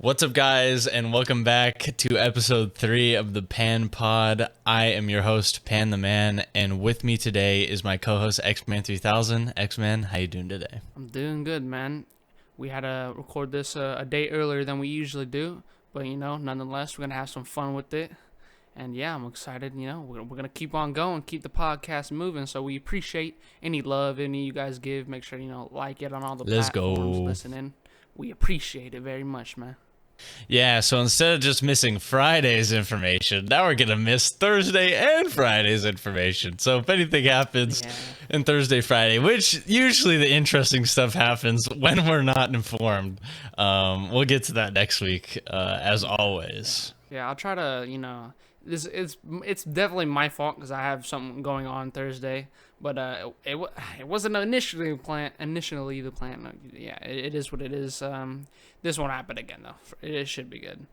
What's up, guys, and welcome back to episode 3 of the Pan Pod. I am your host, PanTheMan, and with me today is my co-host, XMAN 3000. XMAN, how you doing today? I'm doing good, man. We had to record this a day earlier than we usually do, but nonetheless, we're gonna have some fun with it. And yeah, I'm excited. We're gonna keep on going, keep the podcast moving. So we appreciate any love any of you guys give. Make sure like it on all the Let's platforms. go. Listening, we appreciate it very much, man. Yeah, so instead of just missing Friday's information, now we're gonna miss Thursday and Friday's information. So if anything happens in Thursday, Friday, which usually the interesting stuff happens when we're not informed, we'll get to that next week, as always. Yeah, I'll try to. It's definitely my fault because I have something going on Thursday, but it wasn't initially the plan. Yeah, it is what it is. This won't happen again though. It should be good.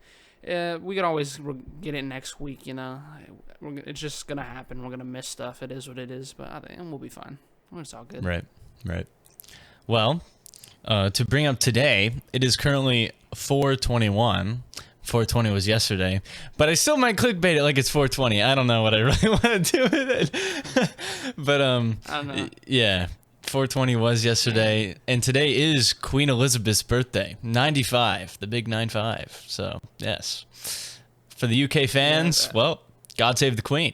We can always get it next week. It's just gonna happen. We're gonna miss stuff. It is what it is, but I think we'll be fine. It's all good. Right. Well, to bring up today, it is currently 4:21. 420 was yesterday, but I still might clickbait it like it's 420. I don't know what I really want to do with it. But I don't know. yeah, 420 was yesterday, and today is Queen Elizabeth's birthday, 95, the big 95. So yes, for the UK fans, well, God save the Queen.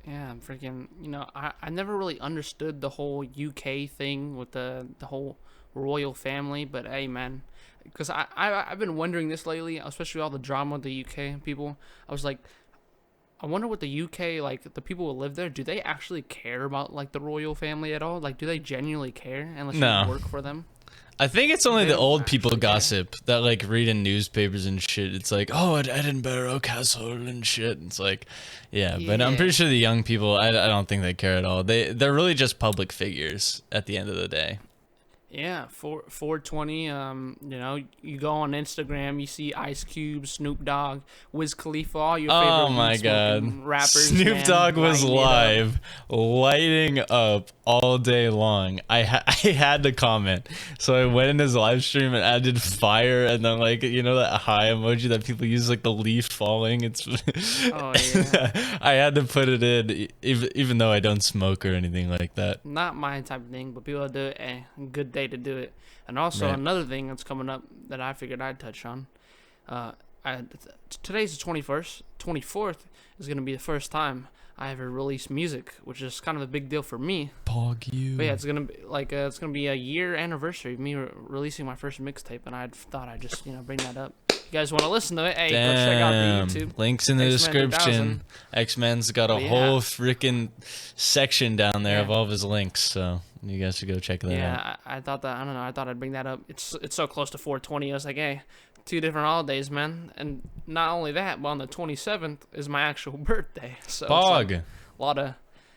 Yeah, I'm freaking. I never really understood the whole UK thing with the whole royal family, but hey, man. Because I've been wondering this lately, especially all the drama with the UK people. I was like, I wonder what the UK, like, the people who live there, do they actually care about, like, the royal family at all? Like, do they genuinely care unless you work for them? I think it's only the old people gossip that, like, read in newspapers and shit. It's like, oh, at Edinburgh Castle and shit. It's like, yeah, but I'm pretty sure the young people, I don't think they care at all. They're really just public figures at the end of the day. Yeah, 420. You go on Instagram, you see Ice Cube, Snoop Dogg, Wiz Khalifa, all your favorite oh my god, rappers. Snoop Dogg was live, lighting up all day long. I had to comment, so I went in his live stream and I did fire, and then that high emoji that people use, like the leaf falling. It's oh yeah. I had to put it in, even though I don't smoke or anything like that. Not my type of thing, but people do it. Good day to do it. And also another thing that's coming up that I figured I'd touch on. Today's the 21st. 24th is gonna be the first time I ever released music, which is kind of a big deal for me. Pog you. But yeah, it's gonna be a year anniversary of me releasing my first mixtape, and I thought I'd just bring that up. You guys want to listen to it? Hey, go check out the YouTube. Links in the description. X-Man's got a whole freaking section down there of all of his links, so you guys should go check that out. Yeah, I thought that. I don't know. I thought I'd bring that up. It's so close to 420. I was like, hey, 2 different holidays, man. And not only that, but on the 27th is my actual birthday. So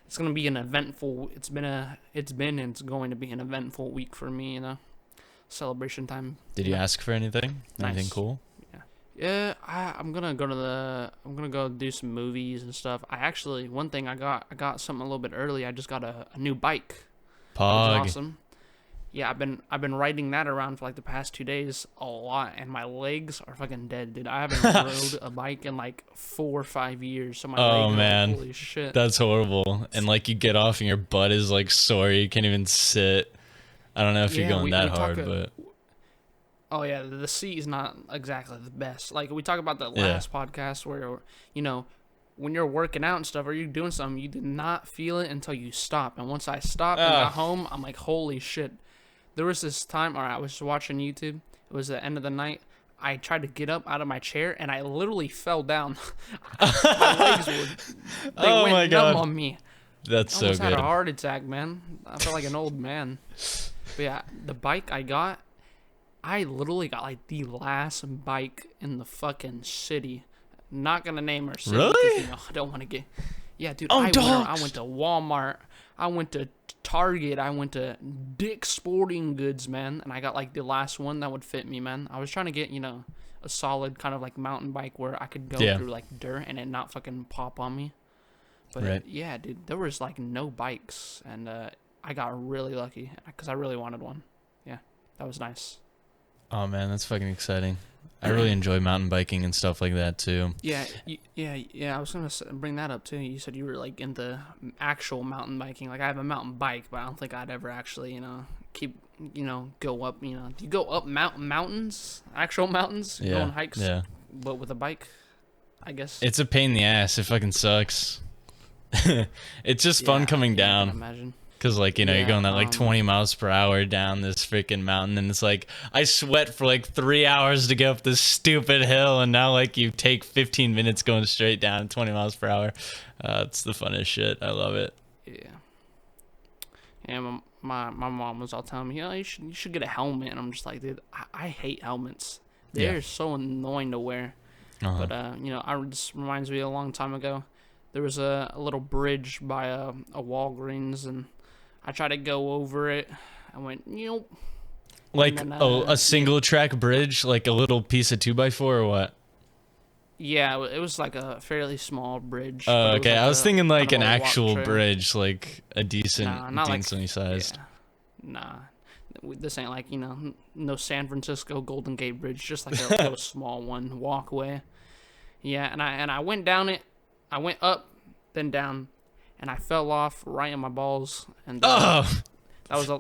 it's gonna be an eventful. It's going to be an eventful week for me. Celebration time. Did you ask for anything? Nice. Anything cool? Yeah, I'm gonna go do some movies and stuff. One thing I got something a little bit early. I just got a new bike. Pog. Awesome. Yeah, I've been riding that around for like the past 2 days a lot, and my legs are fucking dead, dude. I haven't rode a bike in like 4 or 5 years, so my legs are like, holy shit. That's horrible. And like you get off and your butt is like sore. You can't even sit. I don't know if you're going that hard, but. Oh yeah, the seat is not exactly the best. Like we talked about the last podcast where when you're working out and stuff or you're doing something, you did not feel it until you stop. And once I stopped and got home, I'm like, holy shit. There was this time, I was watching YouTube. It was the end of the night. I tried to get up out of my chair and I literally fell down. My legs went numb on me. That's so good. I almost had a heart attack, man. I felt like an old man. But yeah, the bike I literally got like the last bike in the fucking city. Not gonna name her city. Really? I don't want to get. Yeah, dude. Oh, I went to Walmart. I went to Target. I went to Dick's Sporting Goods, man. And I got like the last one that would fit me, man. I was trying to get a solid kind of like mountain bike where I could go through like dirt and it not fucking pop on me. But yeah, dude, there was like no bikes, and I got really lucky because I really wanted one. Yeah, that was nice. Oh man, that's fucking exciting. I really enjoy mountain biking and stuff like that too. Yeah, yeah. I was gonna bring that up too. You said you were like into actual mountain biking. Like I have a mountain bike, but I don't think I'd ever actually, go up. Do you go up mountains, actual mountains, go on hikes, but with a bike? I guess it's a pain in the ass. It fucking sucks. It's just fun coming down. I can imagine. Cause like, you're going that like 20 miles per hour down this freaking mountain, and it's like I sweat for like 3 hours to get up this stupid hill, and now like you take 15 minutes going straight down 20 miles per hour. It's the funnest shit. I love it. Yeah. And my mom was all telling me, you should get a helmet, and I'm just like, dude, I hate helmets. They're so annoying to wear. But this reminds me a long time ago. There was a little bridge by a Walgreens, and I tried to go over it. I went, Like, then, a single track bridge, like a little piece of 2x4 or what? Yeah, it was like a fairly small bridge. Oh, okay. Like I was thinking like an actual bridge, like a decently like, sized. Yeah. Nah, this ain't like, no San Francisco Golden Gate Bridge, just like a little small one, walkway. Yeah, and I went down it. I went up, then down, and I fell off right in my balls. And that was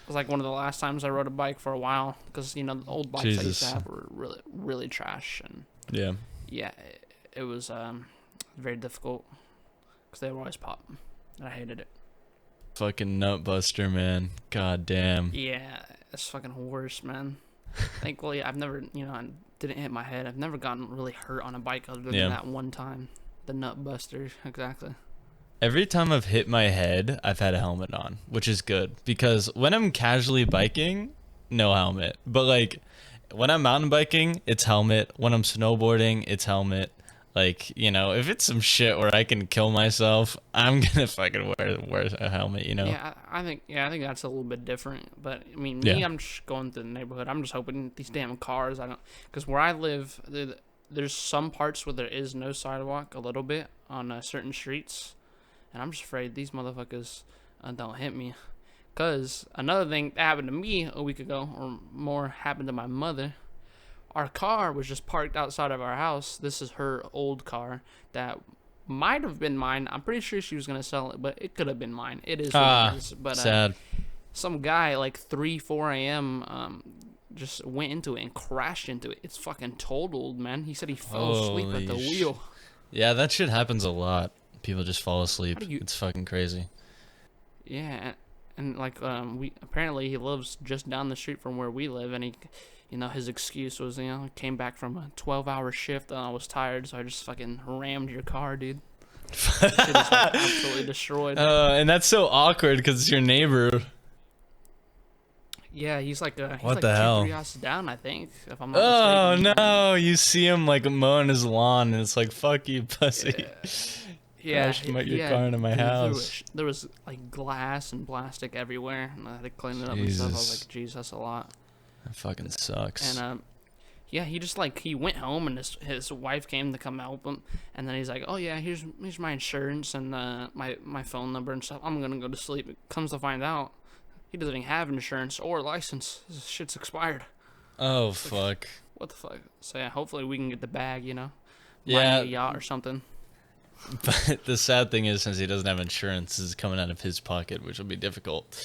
like one of the last times I rode a bike for a while, because the old bikes I used to have were really, really trash. And yeah, it was very difficult because they were always pop, and I hated it. Fucking nut buster, man. God damn. Yeah, it's fucking worse, man. Thankfully, I've never, I didn't hit my head. I've never gotten really hurt on a bike other than that one time. The nut buster, exactly. Every time I've hit my head, I've had a helmet on, which is good, because when I'm casually biking, no helmet. But like when I'm mountain biking, it's helmet. When I'm snowboarding, it's helmet. Like, if it's some shit where I can kill myself, I'm gonna fucking wear a helmet, Yeah, I think that's a little bit different. But I mean, me, I'm just going through the neighborhood. I'm just hoping these damn cars. Because where I live, there's some parts where there is no sidewalk, a little bit on certain streets, and I'm just afraid these motherfuckers don't hit me. Because another thing that happened to me a week ago, or more, happened to my mother. Our car was just parked outside of our house. This is her old car that might have been mine. I'm pretty sure she was going to sell it, but it could have been mine. It is what it is. But sad. Some guy, like 4 a.m., just went into it and crashed into it. It's fucking totaled, man. He said he fell asleep at the wheel. Yeah, that shit happens a lot. People just fall asleep. It's fucking crazy. Yeah, and like apparently he lives just down the street from where we live, and he, his excuse was, came back from a 12-hour shift and I was tired, so I just fucking rammed your car, dude. Shit is like absolutely destroyed. And that's so awkward because it's your neighbor. Yeah, he's like what the hell? 2-3 houses down, I think, if I'm not mistaken. No, you see him like mowing his lawn, and it's like, fuck you, pussy. Yeah, your car into my house. There was like glass and plastic everywhere, and I had to clean it up and stuff. I was like, geez, that's a lot. That fucking sucks. And yeah, he just he went home, and his wife came to come help him, and then he's like, oh yeah, here's my insurance and my phone number and stuff. I'm gonna go to sleep. Comes to find out, he doesn't even have insurance or license. This shit's expired. Oh fuck. What the fuck? So yeah, hopefully we can get the bag, buy a yacht or something. But the sad thing is, since he doesn't have insurance, this is coming out of his pocket, which will be difficult.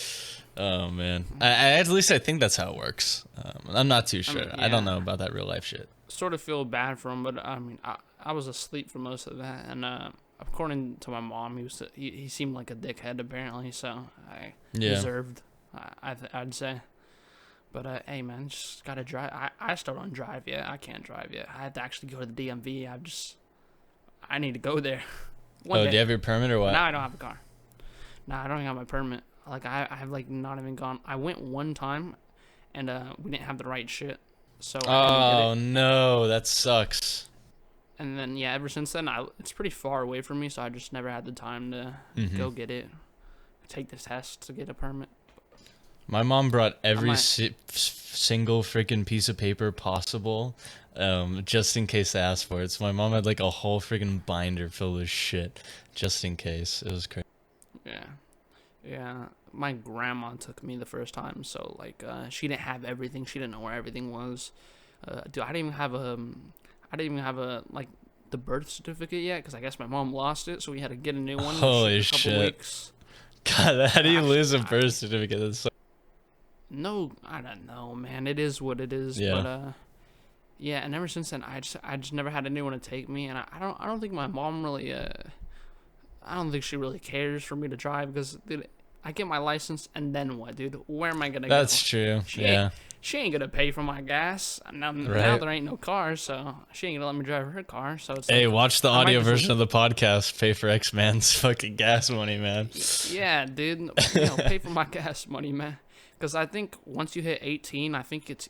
Oh man, at least I think that's how it works. I'm not too sure. I don't know about that real life shit. Sort of feel bad for him, but I mean, I was asleep for most of that, and according to my mom, he seemed like a dickhead apparently, so I deserved, I'd say. But hey man, just gotta drive. I still don't drive yet. I can't drive yet. I have to actually go to the DMV. I need to go there. Do you have your permit or what? No, I don't have a car. No, I don't have my permit. Like I have like not even gone. I went one time, and we didn't have the right shit. So oh no, that sucks. And then yeah, ever since then, it's pretty far away from me, so I just never had the time to go get it. Take the test to get a permit. My mom brought every single freaking piece of paper possible, just in case I asked for it. So my mom had like a whole freaking binder filled with shit, just in case. It was crazy. Yeah. My grandma took me the first time, so like she didn't have everything. She didn't know where everything was. Dude, I didn't even have a like the birth certificate yet because I guess my mom lost it, so we had to get a new one. Holy a couple shit! Weeks. God, how do you lose a birth certificate? That's so... No, I don't know, man. It is what it is. Yeah. But yeah, and ever since then, I just never had anyone to take me, and I don't think my mom really I don't think she really cares for me to drive because dude, I get my license and then what, dude? Where am I gonna go? That's true. Yeah. She ain't gonna pay for my gas. Now there ain't no car, so she ain't gonna let me drive her car. So it's hey, like, watch the audio version of the podcast. Pay for XMAN'S fucking gas money, man. Yeah, dude. Pay for my gas money, man. Because I think once you hit 18, I think it's,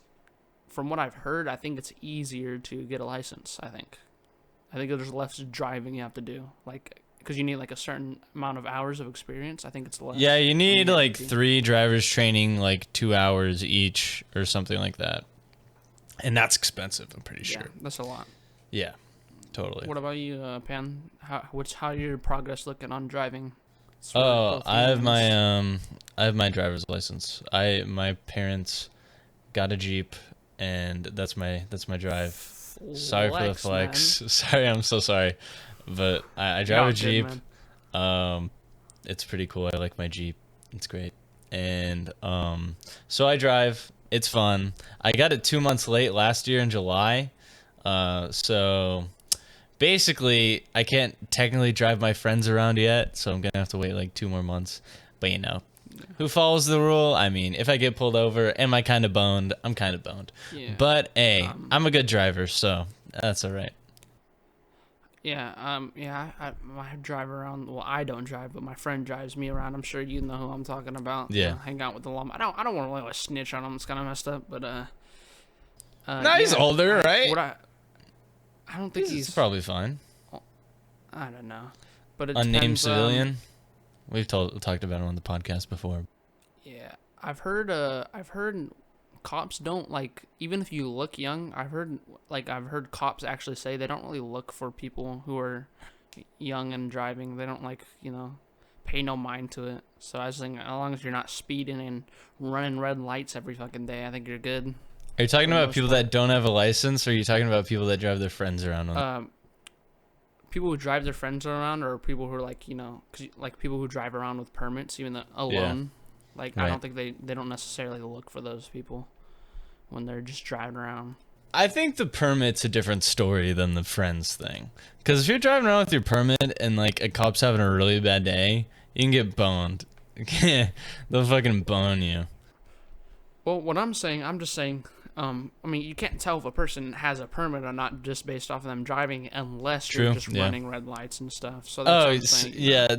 from what I've heard, I think it's easier to get a license. I think there's less driving you have to do, like, because you need like a certain amount of hours of experience. I think it's less. Yeah, you need like 3 drivers training, like 2 hours each or something like that, and that's expensive. I'm pretty sure. Yeah, that's a lot. Yeah, totally. What about you, Pan? How your progress looking on driving? Oh, I have my driver's license. My parents got a Jeep, and that's my drive. Sorry for the flex. Man. Sorry, I'm so sorry. But I drive a Jeep. It's pretty cool. I like my Jeep. It's great. And so I drive. It's fun. I got it 2 months late last year in July. So basically, I can't technically drive my friends around yet. So I'm going to have to wait like 2 more months. But you know, who follows the rule? I mean, if I get pulled over, am I kind of boned? I'm kind of boned. Yeah. But hey, I'm a good driver, so that's all right. Yeah, I drive around. Well, I don't drive, but my friend drives me around. I'm sure you know who I'm talking about. Yeah. Hang out with the llama. I don't want to really snitch on him. It's kind of messed up, but no, he's older, right? I don't think he's probably fine. I don't know, but it unnamed depends, civilian. We've talked about him on the podcast before. Yeah, I've heard cops don't, like, even if you look young, I've heard cops actually say they don't really look for people who are young and driving. They don't, like, pay no mind to it. So I was thinking, as long as you're not speeding and running red lights every fucking day, I think you're good. Are you talking about people that don't have a license, or are you talking about people that drive their friends around? People who drive their friends around, or people who are like, like people who drive around with permits, even alone. Yeah. Like, right. I don't think they don't necessarily look for those people when they're just driving around. I think the permit's a different story than the friends thing. Because if you're driving around with your permit and, like, a cop's having a really bad day, you can get boned. They'll fucking bone you. Well, what I'm just saying, I mean, you can't tell if a person has a permit or not just based off of them driving, unless you're just running red lights and stuff. So that's what I'm saying, yeah.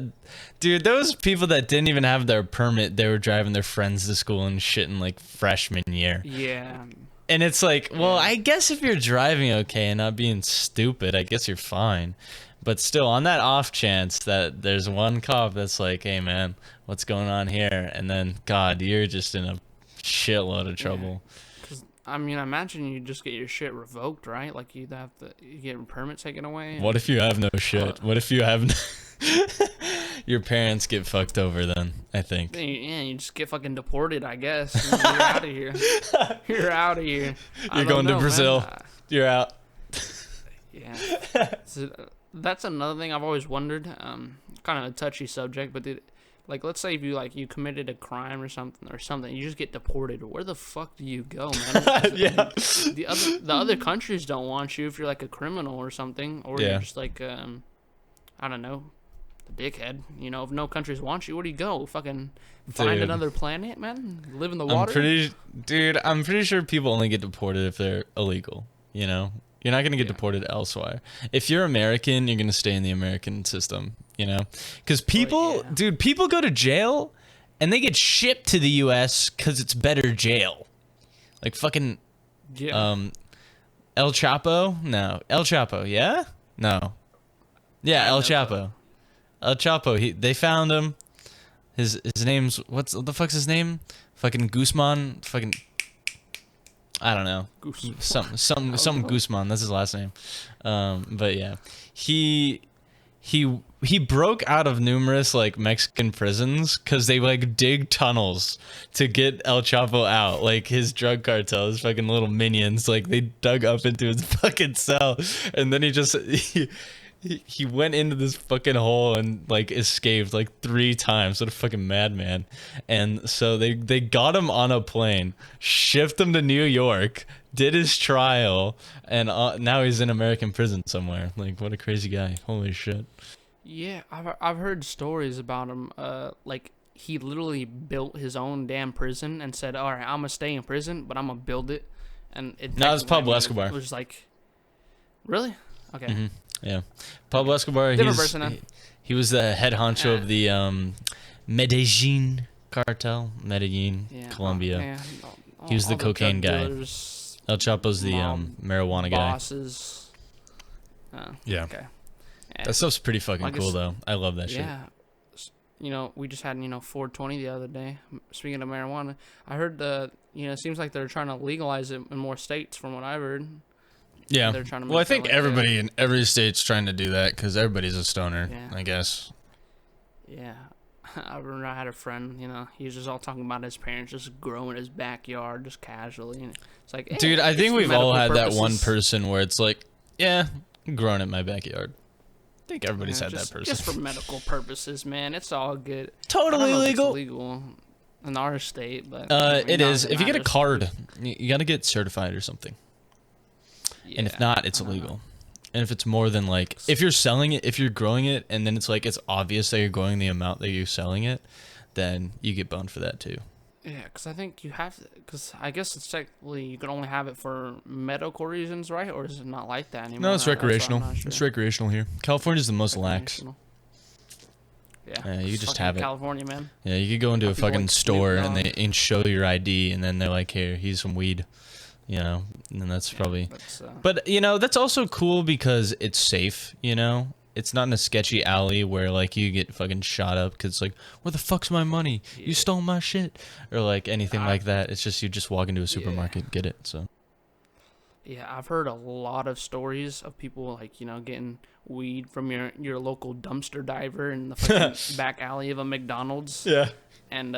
Dude, those people that didn't even have their permit, they were driving their friends to school and shit in, like, freshman year. Yeah. And it's like, well, I guess if you're driving okay and not being stupid, I guess you're fine. But still, on that off chance that there's one cop that's like, hey, man, what's going on here? And then, God, you're just in a shitload of trouble. Yeah. I mean, I imagine you just get your shit revoked, right? Like, you get your permit taken away. What if you have no shit? What if you have your parents get fucked over then, I think. Yeah, you just get fucking deported, I guess. You're out of here. You're out of here. You're going to Brazil. You're out. Yeah. So, that's another thing I've always wondered. Kind of a touchy subject, but like, let's say if you committed a crime or something, you just get deported. Where the fuck do you go, man? Yeah. The other countries don't want you if you're like a criminal or something, or you're just like I don't know, a dickhead. If no countries want you, where do you go? Fucking find another planet, man? Live in the water? I'm pretty sure people only get deported if they're illegal. You're not going to get deported elsewhere. If you're American, you're going to stay in the American system, Because people go to jail and they get shipped to the U.S. because it's better jail. Like fucking El Chapo? No. El Chapo, yeah? No. Yeah, El Chapo. El Chapo, they found him. His name's, what the fuck's his name? Fucking Guzman? Fucking... I don't know. Some Guzman. That's his last name. But yeah, he he broke out of numerous like Mexican prisons because they like dig tunnels to get El Chapo out. Like his drug cartel, his fucking little minions, like they dug up into his fucking cell, and then he went into this fucking hole and like escaped like 3 times. What a fucking madman. And so they got him on a plane, shipped him to New York, did his trial, and now he's in American prison somewhere. Like, what a crazy guy. Holy shit. Yeah, I've heard stories about him. Like he literally built his own damn prison and said, "All right, I'm gonna stay in prison, but I'm gonna build it." And no, it's Pablo Escobar. It was like, really? Okay. Mm-hmm. Yeah, Pablo Escobar. Different person, huh? He was the head honcho of the Medellin cartel, Medellin, Colombia. He was the cocaine guy. El Chapo's the marijuana guy. Bosses. Yeah. Okay. That stuff's pretty fucking cool, though. I love that shit. Yeah. You know, we just had, 420 the other day. Speaking of marijuana, I heard it seems like they're trying to legalize it in more states from what I've heard. Yeah. They're trying to Well, I think everybody in every state's trying to do that because everybody's a stoner, I guess. Yeah. I remember I had a friend, he was just all talking about his parents just growing his backyard just casually. And it's like, hey, dude, I think we've all had that one person where it's like, yeah, I'm growing in my backyard. I think everybody's had that person. Just for medical purposes, man. It's all good. Totally legal. It's legal in our state, but it is. If you get a card, you got to get certified or something. Yeah, and if not, it's illegal. And if it's more than like, if you're selling it, if you're growing it, and then it's like it's obvious that you're growing the amount that you're selling it, then you get boned for that too. Yeah, because I think you have to, because I guess it's technically you can only have it for medical reasons, right? Or is it not like that anymore? No, it's recreational. Sure. It's recreational here. California's the most lax. Yeah, you just have it. California, man. Yeah, you could go into a fucking store and show your ID, and then they're like, "Here, here's some weed," and then that's probably. But that's also cool because it's safe. It's not in a sketchy alley where like you get fucking shot up because it's like, where the fuck's my money? You stole my shit, or like anything like that. It's just you just walk into a supermarket, get it. So. Yeah, I've heard a lot of stories of people like getting weed from your local dumpster diver in the fucking back alley of a McDonald's. Yeah. And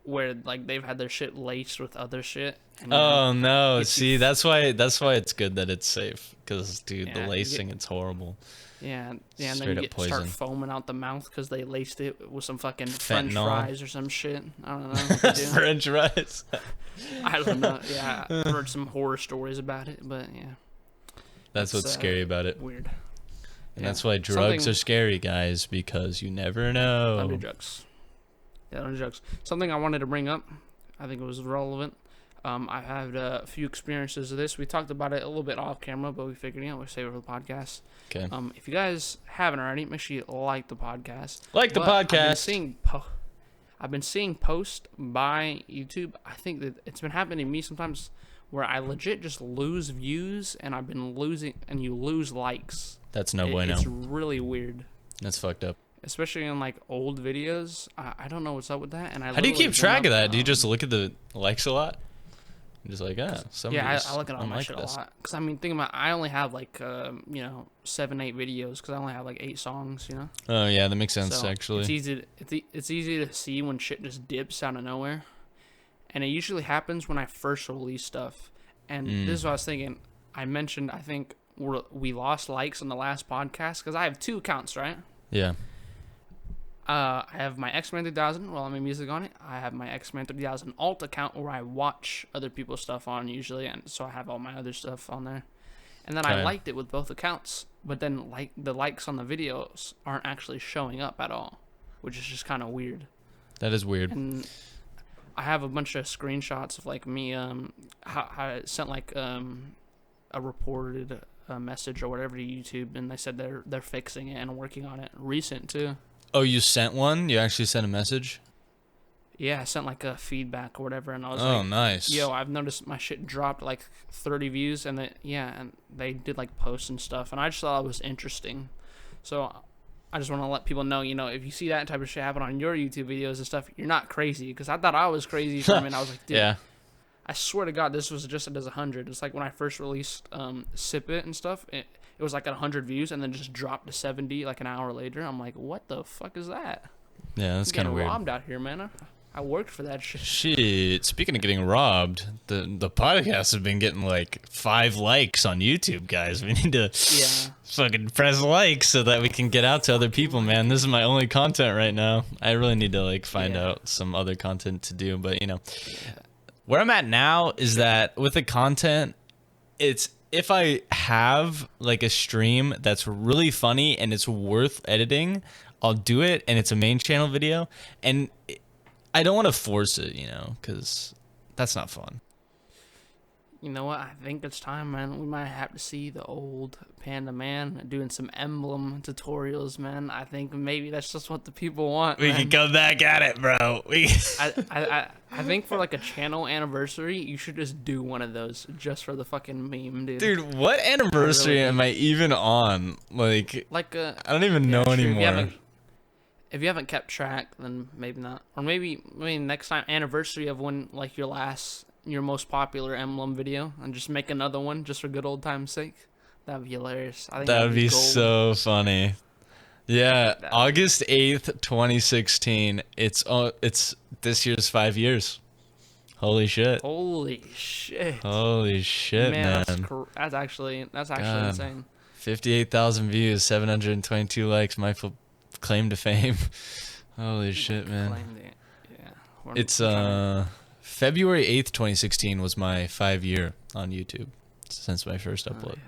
where like they've had their shit laced with other shit. And, oh no! See, that's why it's good that it's safe. Because dude, the lacing, it's horrible. Yeah, and then you start foaming out the mouth because they laced it with some fucking French fries or some shit. I don't know what they do. French fries. I don't know. Yeah, I've heard some horror stories about it, but yeah. That's what's scary about it. Weird. And that's why drugs are scary, guys, because you never know. Don't do drugs. Yeah, don't do drugs. Something I wanted to bring up, I think it was relevant. I had a few experiences of this. We talked about it a little bit off camera, but we figured, we'll save it for the podcast. Okay. If you guys haven't already, make sure you like the podcast. Like the podcast. I've been seeing posts by YouTube. I think that it's been happening to me sometimes where I legit just lose views and you lose likes. That's no bueno. It's really weird. That's fucked up. Especially in like old videos. I don't know what's up with that. And how do you keep track of that? Do you just look at the likes a lot? I'm just like, I look at all my shit a lot. Because, think about it, I only have like, 7-8 videos because I only have like 8 songs, Oh, yeah, that makes sense, actually. It's easy to see when shit just dips out of nowhere. And it usually happens when I first release stuff. And this is what I was thinking. I mentioned, I think, we lost likes on the last podcast because I have 2 accounts, right? Yeah. I have my XMAN 3000 while I'm in music on it. I have my XMAN 3000 alt account where I watch other people's stuff on usually, and so I have all my other stuff on there. And then I liked it with both accounts, but then the likes on the videos aren't actually showing up at all, which is just kind of weird. That is weird. And I have a bunch of screenshots of like me how I sent like a reported message or whatever to YouTube, and they said they're fixing it and working on it. Recent too. Oh, you sent one? You actually sent a message? Yeah, I sent like a feedback or whatever, and I was like, nice. Yo, I've noticed my shit dropped like 30 views, and they did like posts and stuff, and I just thought it was interesting. So I just want to let people know, if you see that type of shit happen on your YouTube videos and stuff, you're not crazy, because I thought I was crazy for a minute. I was like, dude, I I swear to God, this was just as 100. It's like when I first released Sip It and stuff. It was like at 100 views and then just dropped to 70 like an hour later. I'm like, what the fuck is that? Yeah, that's kind of weird. Robbed out here, man. I worked for that shit. Shit. Speaking of getting robbed, the podcast has been getting like 5 likes on YouTube, guys. We need to fucking press like so that we can get out to other people, man. This is my only content right now. I really need to like find out some other content to do, but you know, where I'm at now is that with the content, it's if I have like a stream that's really funny and it's worth editing, I'll do it, and it's a main channel video, and I don't want to force it, you know, because that's not fun. You know what? I think it's time, man. We might have to see the old PanTheMan doing some emblem tutorials, man. I think maybe that's just what the people want. We can go back at it, bro. I think for like a channel anniversary, you should just do one of those just for the fucking meme, dude. Dude, what anniversary am I even on? Like I don't even know anymore. If you haven't kept track, then maybe not. Or maybe next time, anniversary of when like your most popular emblem video, and just make another one just for good old time's sake. That'd be hilarious. I think that would be so funny. Yeah, August 8th, 2016. It's this year's 5 years. Holy shit. Holy shit. Holy shit, man. That's actually insane. 58,000 views, 722 likes. My claim to fame. Holy shit, man. Yeah. It's February 8th, 2016 was my 5 year on YouTube since my first upload.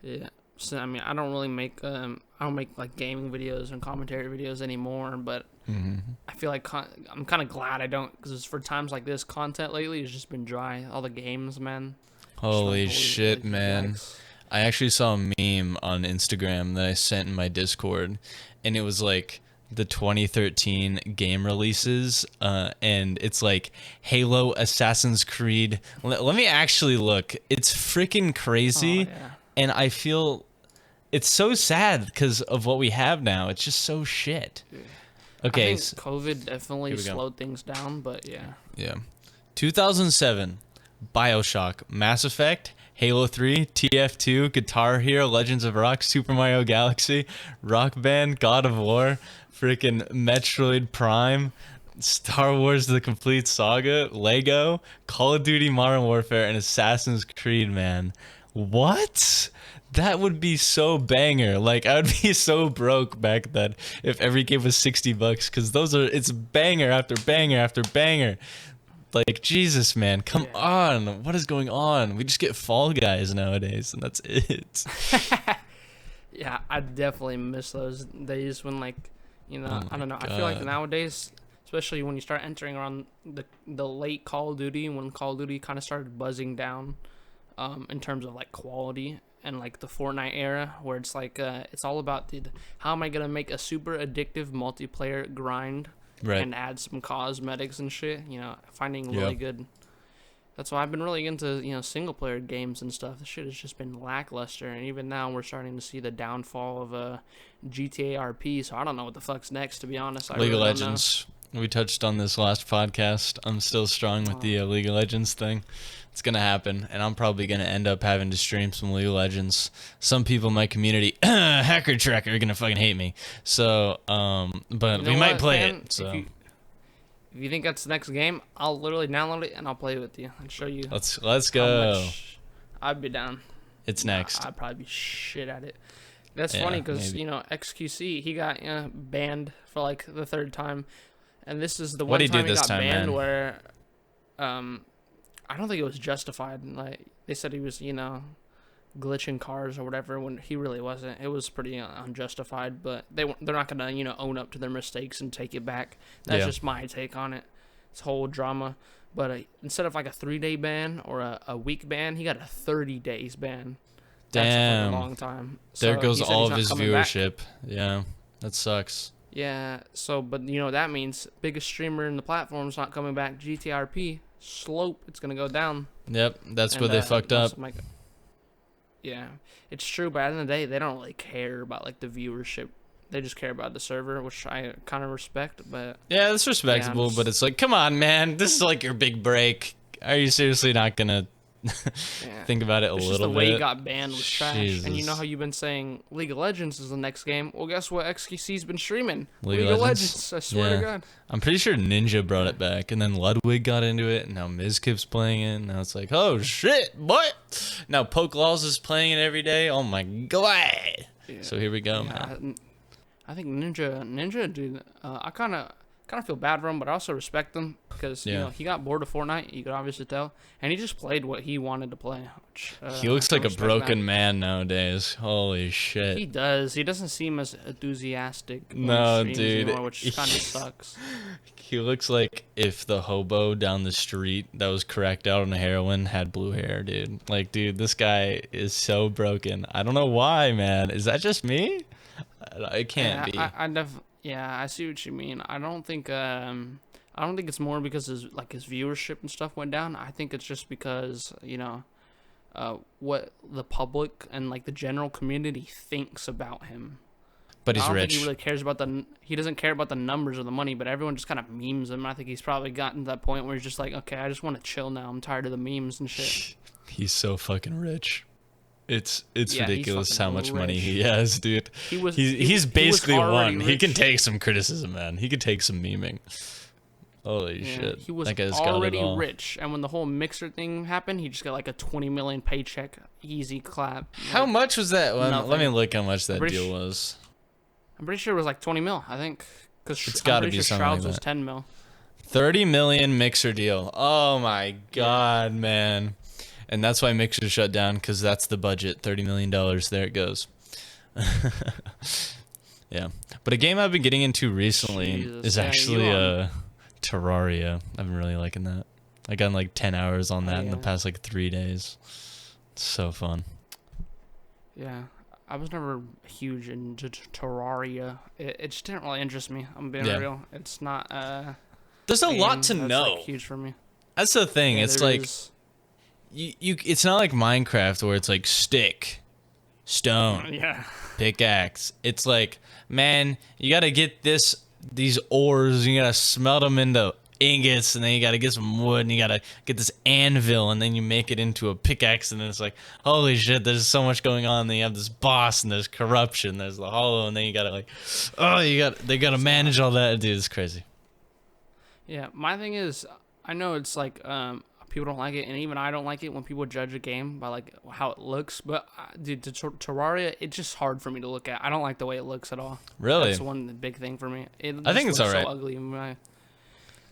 Yeah. So I mean, I don't make like gaming videos and commentary videos anymore, but I feel like I'm kind of glad I don't, because for times like this, content lately has just been dry. All the games, man. Holy shit, man. I actually saw a meme on Instagram that I sent in my Discord, and it was like the 2013 game releases, and it's like Halo, Assassin's Creed. Let me actually look. It's freaking crazy, and I feel it's so sad because of what we have now. It's just so shit. Okay, I think COVID definitely slowed things down, but yeah. 2007, BioShock, Mass Effect, Halo 3, TF2, Guitar Hero, Legends of Rock, Super Mario Galaxy, Rock Band, God of War, freaking Metroid Prime, Star Wars The Complete Saga, Lego, Call of Duty Modern Warfare, and Assassin's Creed, man. What? That would be so banger. Like, I would be so broke back then if every game was $60, because it's banger after banger after banger. Like, Jesus, man, come on. What is going on? We just get Fall Guys nowadays, and that's it. Yeah, I definitely miss those days when, like, you know, I don't know. God. I feel like nowadays, especially when you start entering around the late Call of Duty, when Call of Duty kind of started buzzing down in terms of, like, quality, and, like, the Fortnite era, where it's, like, it's all about how am I going to make a super addictive multiplayer grind, and add some cosmetics and shit, you know, finding really good. That's why I've been really into, you know, single player games and stuff. The shit has just been lackluster, and even now we're starting to see the downfall of GTA RP, so I don't know what the fuck's next, to be honest. League of Legends. We touched on this last podcast. I'm still strong with the League of Legends thing. It's going to happen, and I'm probably going to end up having to stream some League of Legends. Some people in my community, Hacker Tracker, are going to fucking hate me. So, but we might play it. So. If you think that's the next game, I'll literally download it, and I'll play it with you and show you. Let's go. I'd be down. It's next. I'd probably be shit at it. That's funny because, you know, XQC, he got banned for, like, the 3rd time. And this is the one time he got banned where... I don't think it was justified. Like, they said he was, you know, glitching cars or whatever, when he really wasn't. It was pretty unjustified, but they're not gonna, you know, own up to their mistakes and take it back. That's just my take on it. It's whole drama. But instead of like a 3-day ban or a week ban, he got a 30 days ban. Damn, that's a long time. There so goes all of his viewership. Yeah, that sucks. Yeah. So, but you know what that means? Biggest streamer in the platform's not coming back. GTRP. Slope, it's gonna go down. Yep, that's where they fucked up. Yeah, it's true, but at the end of the day, they don't really care about like the viewership. They just care about the server, which I kind of respect. But yeah, that's respectable. But it's like, come on, man, this is like your big break. Are you seriously not gonna think about it a It's little just the bit? way he got banned was trash. Jesus. And you know how you've been saying League of Legends is the next game? Well, guess what XQC's been streaming? League League of of Legends? Legends. I swear to God. I'm pretty sure Ninja brought it back, and then Ludwig got into it, and now Mizkip's playing it. And now it's like, oh shit, what? Now Pokelaws is playing it every day. Oh my god! Yeah. So here we go, Yeah, man. I think Ninja, dude. I kind of feel bad for him, but I also respect him because you know he got bored of Fortnite. You could obviously tell, and he just played what he wanted to play. Which, He looks like a broken man nowadays. Holy shit. He does. He doesn't seem as enthusiastic. when No, he streams dude. anymore, which kind of sucks. He looks like if the hobo down the street that was cracked out on heroin had blue hair, dude. Like, dude, this guy is so broken. I don't know why, man. Is that just me? It can't be. Yeah, I see what you mean. I don't think it's more because his viewership and stuff went down. I think it's just because, you know, what the public and like the general community thinks about him. But he's I don't rich. think he really cares about he doesn't care about the numbers or the money, but everyone just kind of memes him. I think he's probably gotten to that point where he's just like, okay, I just want to chill now. I'm tired of the memes and shit. He's so fucking rich. It's Yeah, ridiculous how much money rich. he has, dude. He's He's basically already one. He can rich. take some criticism, man. He could take some memeing. Holy Yeah, shit. he was That guy's got it already all. rich, and when the whole Mixer thing happened, he just got like a 20 million paycheck, easy clap. How Like, much was that? Well, let me nothing. look how much that British- deal was. I'm pretty sure it was like 20 mil. I think because It's gotta be something Shrouds like was that. 10 mil. 30 million Mixer deal. Oh my god, man. And that's why Mixer shut down, because that's the budget. $30 million. There it goes. Yeah. But a game I've been getting into recently Jesus. is Yeah, actually you on- Terraria. I've been really liking that. I got like 10 hours on that in the yeah. past like 3 days. It's so fun. Yeah, I was never huge into Terraria. It just didn't really interest me. I'm being Yeah. real. It's not. There's a lot to game that's, know. Like, huge for me. That's the thing. Yeah, it's there like is. you it's not like Minecraft where it's like stick, stone, Yeah. pickaxe. It's like, man, you gotta get these ores, you gotta smelt them into ingots, and then you gotta get some wood, and you gotta get this anvil, and then you make it into a pickaxe, and then it's like, holy shit, there's so much going on. And then you have this boss, and there's corruption, there's the hollow, and then you gotta like, they gotta manage all that. Dude, it's crazy. Yeah, my thing is, I know it's like people don't like it, and even I don't like it when people judge a game by like how it looks. But dude, Terraria, it's just hard for me to look at. I don't like the way it looks at all. Really? That's one big thing for me. I think it's looks alright. So ugly.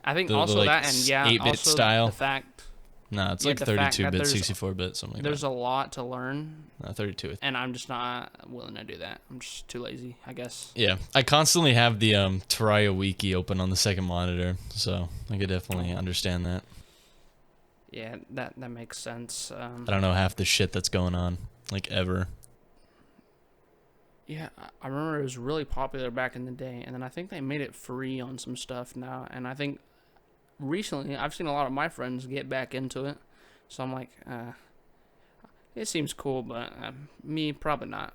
I think The also like, that, and yeah, 8-bit also style. the fact No, it's Yeah, like the fact that 32-bit, there's- 64-bit, something like there's that. a lot to learn, No, 32. and I'm just not willing to do that. I'm just too lazy, I guess. Yeah, I constantly have the Terraria wiki open on the second monitor, so I could definitely understand that. Yeah, that makes sense. I don't know half the shit that's going on, like, ever. Yeah, I remember it was really popular back in the day, and then I think they made it free on some stuff now, and I think recently I've seen a lot of my friends get back into it, so I'm like, it seems cool, but me probably not.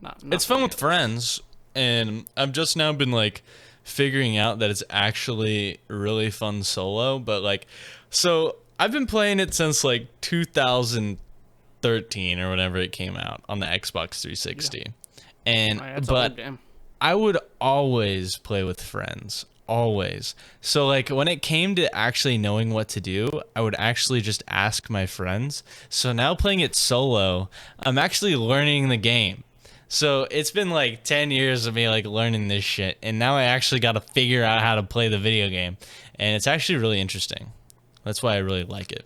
Not It's fun for with me. friends, and I've just now been, like, figuring out that it's actually really fun solo, but, like, so I've been playing it since, like, 2013 or whenever it came out on the Xbox 360. And Oh, yeah, it's a whole but game. I would always play with friends, always. So like when it came to actually knowing what to do, I would actually just ask my friends. So now playing it solo, I'm actually learning the game. So it's been like 10 years of me like learning this shit, and now I actually got to figure out how to play the video game, and it's actually really interesting. That's why I really like it.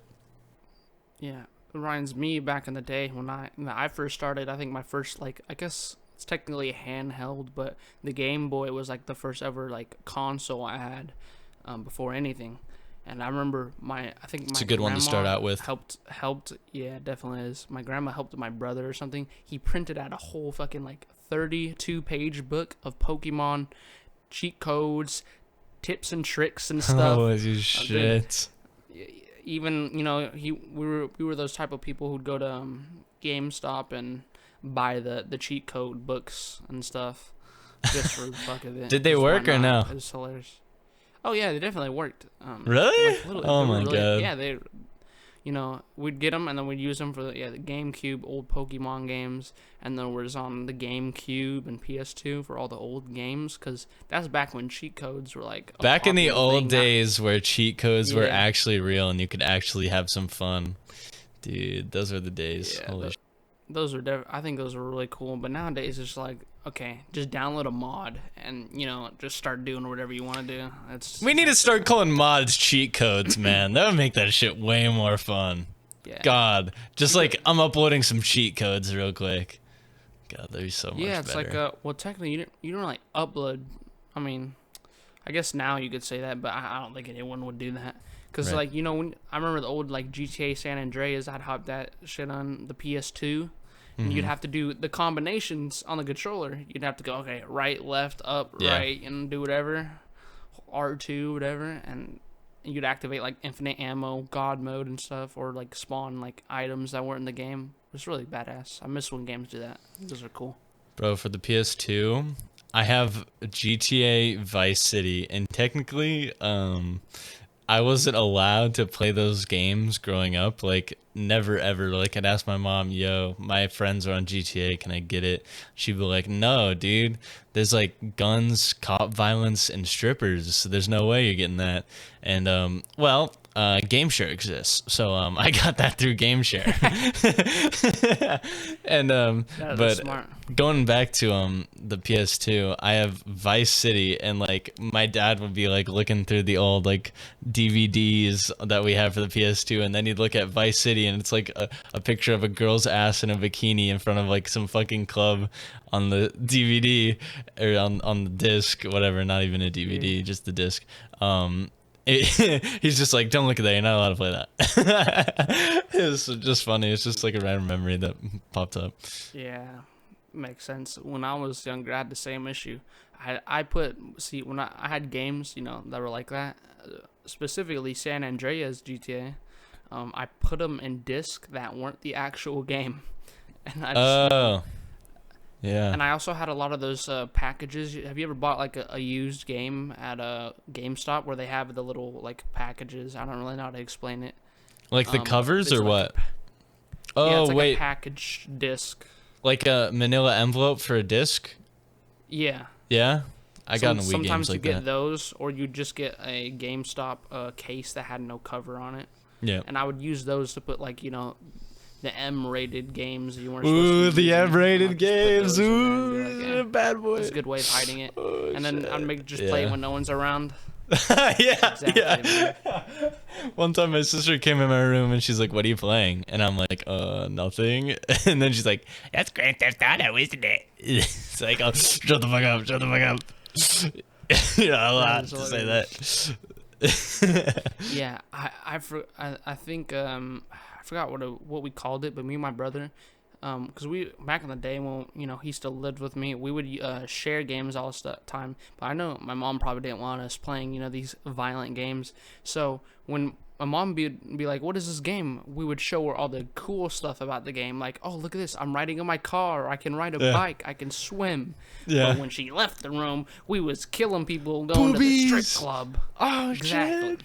Yeah, it reminds me back in the day when I first started. I think my first, like, I guess it's technically a handheld, but the Game Boy was like the first ever like console I had before anything. And I remember I think It's my a good one to start grandma out with. helped. Yeah, it definitely is. My grandma helped my brother or something. He printed out a whole fucking like 32-page book of Pokemon cheat codes, tips and tricks and stuff. Holy shit. Even we were those type of people who'd go to GameStop and buy the cheat code books and stuff just for the fuck of it. Did they Just why work or not? no? It was hilarious. Oh yeah, they definitely worked. Really? Like, oh they were my god. Yeah, we'd get them and then we'd use them for the GameCube old Pokemon games, and then was on the GameCube and PS2 for all the old games, because that's back when cheat codes were like back in the old thing. days where cheat codes were actually real and you could actually have some fun. Dude, those are the days. Holy shit. Those are I think those were really cool, but nowadays it's like, okay, just download a mod and just start doing whatever you want to do. We need to start calling mods cheat codes, man. That would make that shit way more fun. Yeah. God, just like I'm uploading some cheat codes real quick. God, that'd be so much better. Yeah, it's like well, technically you don't like upload. I mean, I guess now you could say that, but I don't think anyone would do that. Because, like, when I remember the old, like, GTA San Andreas, I'd hop that shit on the PS2, and you'd have to do the combinations on the controller. You'd have to go, okay, right, left, up, right, and do whatever, R2, whatever, and you'd activate, like, infinite ammo, God mode and stuff, or, like, spawn, like, items that weren't in the game. It was really badass. I miss when games do that. Those are cool. Bro, for the PS2, I have GTA Vice City, and technically, I wasn't allowed to play those games growing up. Like, never ever. Like, I'd ask my mom, yo, my friends are on GTA, can I get it? She'd be like, no, dude. There's, like, guns, cop violence, and strippers. So there's no way you're getting that. And, GameShare exists. So, I got that through GameShare. And, but smart. Going back to, the PS2, I have Vice City, and, like, my dad would be, like, looking through the old, like, DVDs that we have for the PS2, and then he'd look at Vice City, and it's, like, a picture of a girl's ass in a bikini in front of, like, some fucking club on the DVD, or on the disc, whatever, not even a DVD, just the disc. He's just like, don't look at that, you're not allowed to play that. It was just funny. It's just like a random memory that popped up. Yeah, makes sense. When I was younger, I had the same issue. When I had games, that were like that, specifically San Andreas GTA, I put them in disc that weren't the actual game. And I just, yeah. And I also had a lot of those packages. Have you ever bought like a used game at a GameStop where they have the little like packages? I don't really know how to explain it. Like the covers or like what? Oh, it's like wait. a package disc. Like a manila envelope for a disc? Yeah. Yeah? I got in Wii games like that. Sometimes you get those, or you just get a GameStop case that had no cover on it. Yeah. And I would use those to put like, the M-rated games that you weren't supposed to Ooh, use. the M-rated games. Ooh, bad boy. It's a good way of hiding it. Oh, and then I'd just play it when no one's around. Yeah, Exactly, yeah. One time my sister came in my room and she's like, what are you playing? And I'm like, nothing. And then she's like, that's Grand Theft Auto, isn't it? It's like, oh, shut the fuck up, shut the fuck up. You're not allowed to say that. Yeah, I think I forgot what we called it, but me and my brother, because we back in the day when he still lived with me, we would share games all the time. But I know my mom probably didn't want us playing these violent games. So when my mom be like, "What is this game?" we would show her all the cool stuff about the game, like, "Oh, look at this! I'm riding in my car. I can ride a bike. I can swim." Yeah. But when she left the room, we was killing people, going to the strip club. Oh, exactly.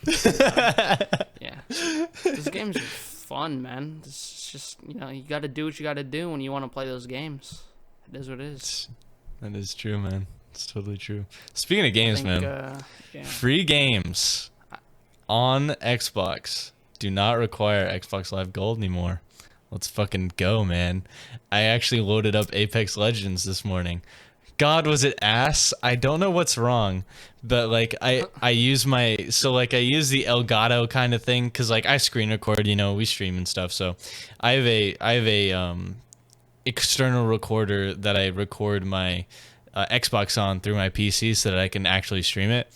Yeah, these games are fun, man. It's just you got to do what you got to do when you want to play those games. It is what it is. That is true, man. It's totally true. Speaking of games, free games on Xbox do not require Xbox Live Gold anymore. Let's fucking go, man. I actually loaded up Apex Legends this morning. God, was it ass? I don't know what's wrong, but like I use the Elgato kind of thing, because like I screen record, we stream and stuff. So I have a external recorder that I record my Xbox on through my PC so that I can actually stream it.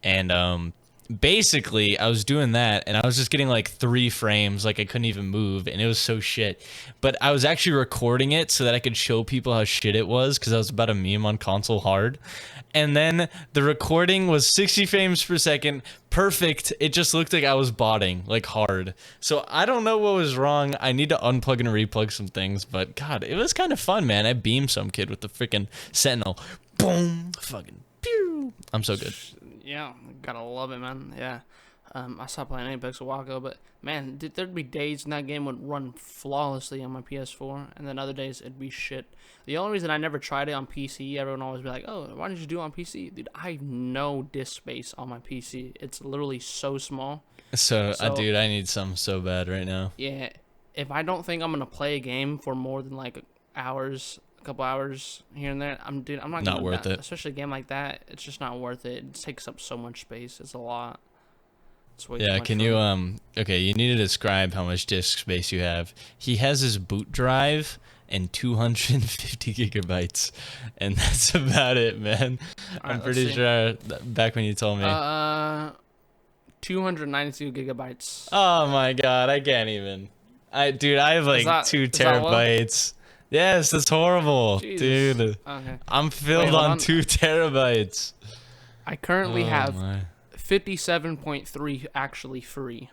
And basically I was doing that and I was just getting like 3 frames, like I couldn't even move, and it was so shit. But I was actually recording it so that I could show people how shit it was, because I was about to meme on console hard. And then the recording was 60 frames per second, perfect. It just looked like I was botting like hard. So I don't know what was wrong. I need to unplug and replug some things, but God, it was kind of fun, man. I beamed some kid with the freaking Sentinel. Boom, fucking pew. I'm so good. Yeah, gotta love it, man. Yeah. I stopped playing Apex a while ago, but man, there'd be days when that game would run flawlessly on my PS4, and then other days it'd be shit. The only reason I never tried it on PC, everyone always be like, "Oh, why did you do it on PC?" Dude, I have no disk space on my PC. It's literally so small. So dude, I need some so bad right now. Yeah, if I don't think I'm gonna play a game for more than like hours, a couple hours here and there, I'm not Not worth it. Especially a game like that, it's just not worth it. It takes up so much space. It's a lot. It's way too Yeah, much can for you me. okay, you need to describe how much disk space you have. He has his boot drive and 250 gigabytes, and that's about it, man. I'm Alright, pretty let's see. sure back when you told me. 292 gigabytes. Oh my god, I can't even. Dude, I have like 2 is that low? terabytes. Yes, that's horrible, Jesus. dude. Okay. I'm filled hold on on. 2 terabytes. I currently Oh have my. 57.3 actually free.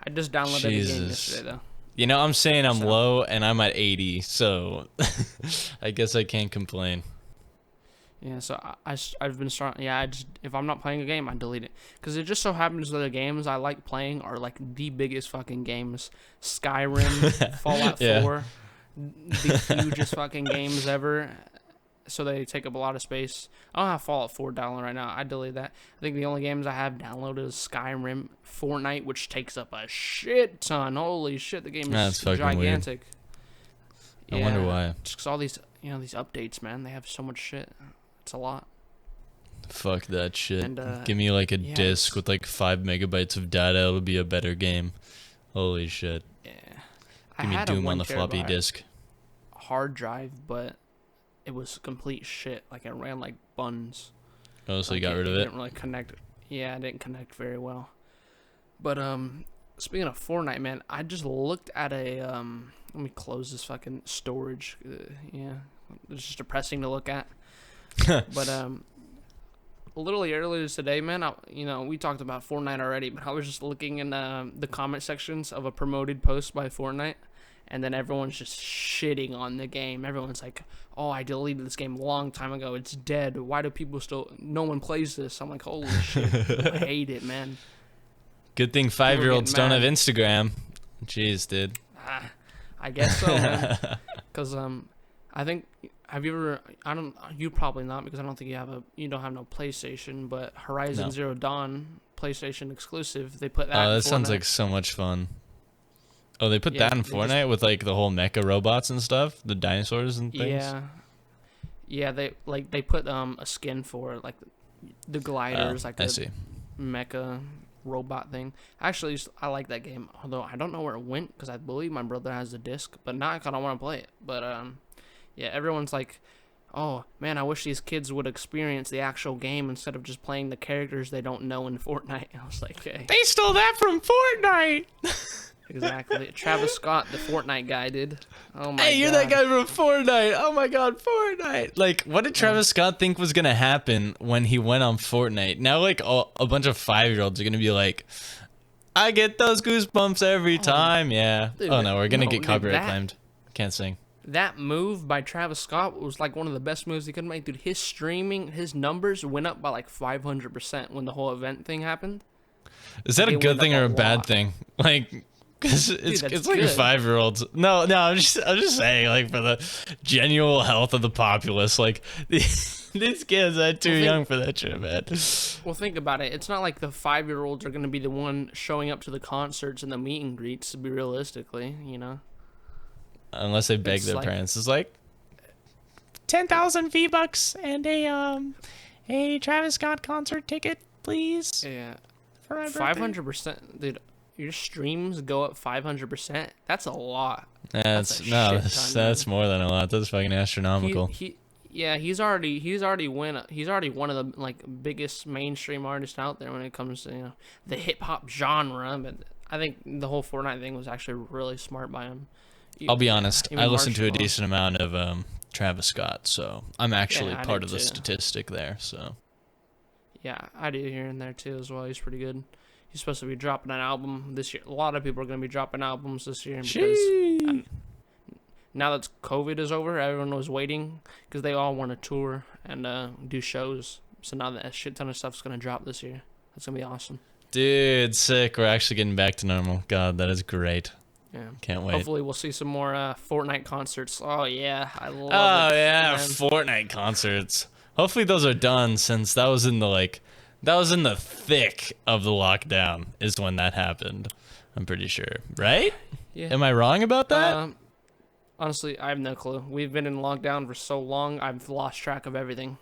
I just downloaded the game Jesus. yesterday though. You know, I'm saying I'm So- low and I'm at 80, so I guess I can't complain. Yeah, so I've been starting. Yeah, if I'm not playing a game, I delete it because it just so happens that the games I like playing are like the biggest fucking games: Skyrim, Fallout Yeah. 4, the hugest fucking games ever. So they take up a lot of space. I don't have Fallout 4 downloaded right now. I deleted that. I think the only games I have downloaded is Skyrim, Fortnite, which takes up a shit ton. Holy shit, the game That's is fucking weird. gigantic. I wonder why. Just 'cause all these, these updates, man, they have so much shit. It's a lot. Fuck that shit. And, Give me like a yeah, disc it's- with like 5 megabytes of data. It'll be a better game. Holy shit. Yeah. Give me had a Doom on 1 the floppy terabyte disk. hard drive, but it was complete shit. Like it ran like buns. Oh, so you Like, got rid of it? Didn't really connect. Yeah, it didn't connect very well. But speaking of Fortnite, man, I just looked at a Let me close this fucking storage. Yeah, it's just depressing to look at. But literally earlier today, man, we talked about Fortnite already, but I was just looking in the comment sections of a promoted post by Fortnite, and then everyone's just shitting on the game. Everyone's like, "Oh, I deleted this game a long time ago. It's dead. Why do people still? No one plays this." I'm like, "Holy shit, I hate it, man." Good thing 5-year-olds getting don't have mad. Instagram. Jeez, dude. I guess so, man. Because I think have you ever? You probably not because I don't think you don't have no PlayStation. But Horizon No. Zero Dawn, PlayStation exclusive. They put that. Oh, in that sounds Fortnite. like so much fun. Oh, they put Yeah, that in they just- Fortnite with like the whole mecha robots and stuff, the dinosaurs and things. Yeah. They put a skin for it, like the gliders, like I the see. mecha robot thing. Actually, I like that game, although I don't know where it went because I believe my brother has the disc, but now I kind of want to play it. But yeah, everyone's like, "Oh man, I wish these kids would experience the actual game instead of just playing the characters they don't know in Fortnite." I was like, "Hey, They stole that from Fortnite. exactly." Travis Scott, the Fortnite guy, did. Oh my Hey, you're god. that guy from Fortnite. Oh my god, Fortnite. Like, what did Travis Scott think was gonna happen when he went on Fortnite? Now, like, a bunch of 5-year-olds are gonna be like, I get those goosebumps every time. Yeah. dude, Oh no, we're gonna no, get dude, copyright that- claimed. Can't sing. That move by Travis Scott was like one of the best moves he could make. Dude, his numbers went up by like 500% when the whole event thing happened. Is that a It good went thing up or a a bad lot. thing? Like, cause it's that's like a good. 5-year-old's. No, I'm just saying, like, for the genuine health of the populace, like these kids are too Well, young for that shit, man. Well, think about it. It's not like the 5-year-olds are going to be the one showing up to the concerts and the meet and greets, to be realistically, Unless they beg It's their like- parents. It's like 10,000 V-bucks and a Travis Scott concert ticket, please. Yeah. For my birthday. 500%. Dude, your streams go up 500%. That's a lot. That's a no, shit ton, that's more than a lot. That's fucking astronomical. He's already one of the like biggest mainstream artists out there when it comes to the hip hop genre. But I think the whole Fortnite thing was actually really smart by him. I'll be honest. Even I listen to a Marshmello. decent amount of Travis Scott, so I'm actually I part do of the too. statistic there. So Yeah, I do here and there too as well. He's pretty good. He's supposed to be dropping an album this year. A lot of people are going to be dropping albums this year because now that COVID is over, everyone was waiting because they all want to tour and do shows. So now that a shit ton of stuff's going to drop this year. That's going to be awesome. Dude, sick. We're actually getting back to normal. God, that is great. Yeah. Can't wait. Hopefully we'll see some more Fortnite concerts. Oh yeah, I love it. Oh yeah, man. Fortnite concerts. Hopefully those are done, since that was in the thick of the lockdown is when that happened. I'm pretty sure, right? Yeah. Am I wrong about that? Honestly, I have no clue. We've been in lockdown for so long, I've lost track of everything.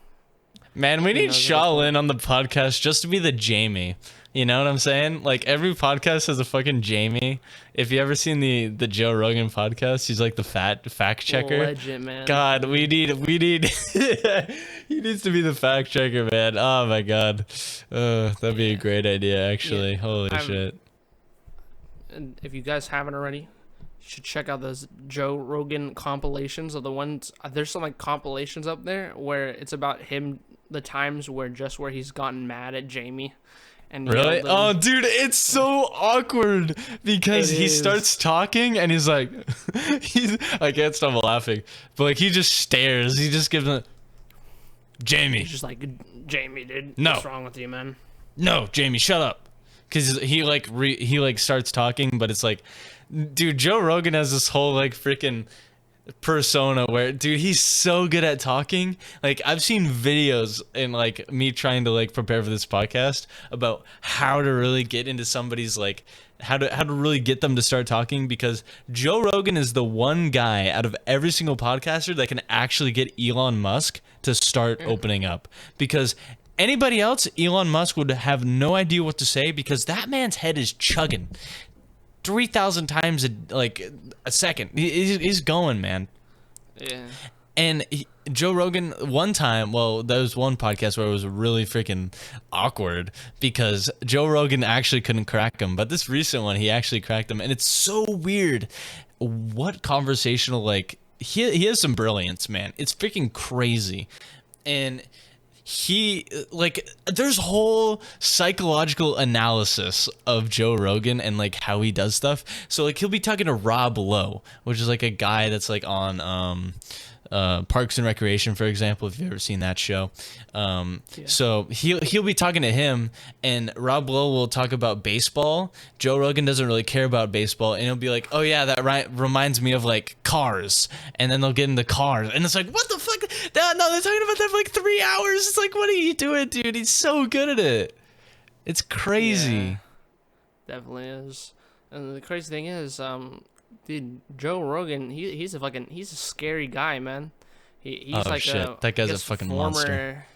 Man, we need Shaolin on the podcast just to be the Jamie. You know what I'm saying? Like, every podcast has a fucking Jamie. If you ever seen the Joe Rogan podcast, he's like the fact checker. Legend, man. God, we need he needs to be the fact checker, man. Oh my god. That'd be a great idea, actually. Yeah. Holy shit. And if you guys haven't already, you should check out those Joe Rogan compilations of the ones. There's some like compilations up there where it's about him, the times where he's gotten mad at Jamie. And really? Oh, dude, it's so awkward because he starts talking and he's like, I can't stop laughing, but like he just stares. He just gives a Jamie. He's just like, Jamie, dude. No. What's wrong with you, man? No, Jamie, shut up. Because he starts talking, but it's like, dude, Joe Rogan has this whole like freaking persona where, dude, he's so good at talking. Like, I've seen videos and like me trying to like prepare for this podcast about how to really get into somebody's like how to really get them to start talking, because Joe Rogan is the one guy out of every single podcaster that can actually get Elon Musk to start opening up. Because anybody else, Elon Musk would have no idea what to say, because that man's head is chugging 3,000 times a second. He's going, man. Yeah. And Joe Rogan, one time, well, there was one podcast where it was really freaking awkward because Joe Rogan actually couldn't crack him. But this recent one, he actually cracked him. And it's so weird what conversational, like, he has some brilliance, man. It's freaking crazy. And he, like, there's whole psychological analysis of Joe Rogan and like how he does stuff. So like he'll be talking to Rob Lowe, which is like a guy that's like on Parks and Recreation, for example, if you've ever seen that show. So he'll be talking to him, and Rob Lowe will talk about baseball. Joe Rogan doesn't really care about baseball, and he'll be like, oh yeah, that reminds me of like cars. And then they'll get into cars, and it's like, what the fuck? No, they're talking about that for like 3 hours. It's like, what are you doing, dude? He's so good at it. It's crazy. Yeah, definitely is. And the crazy thing is, dude, Joe Rogan, he's a scary guy, man. He's like shit. That guy's a fucking monster.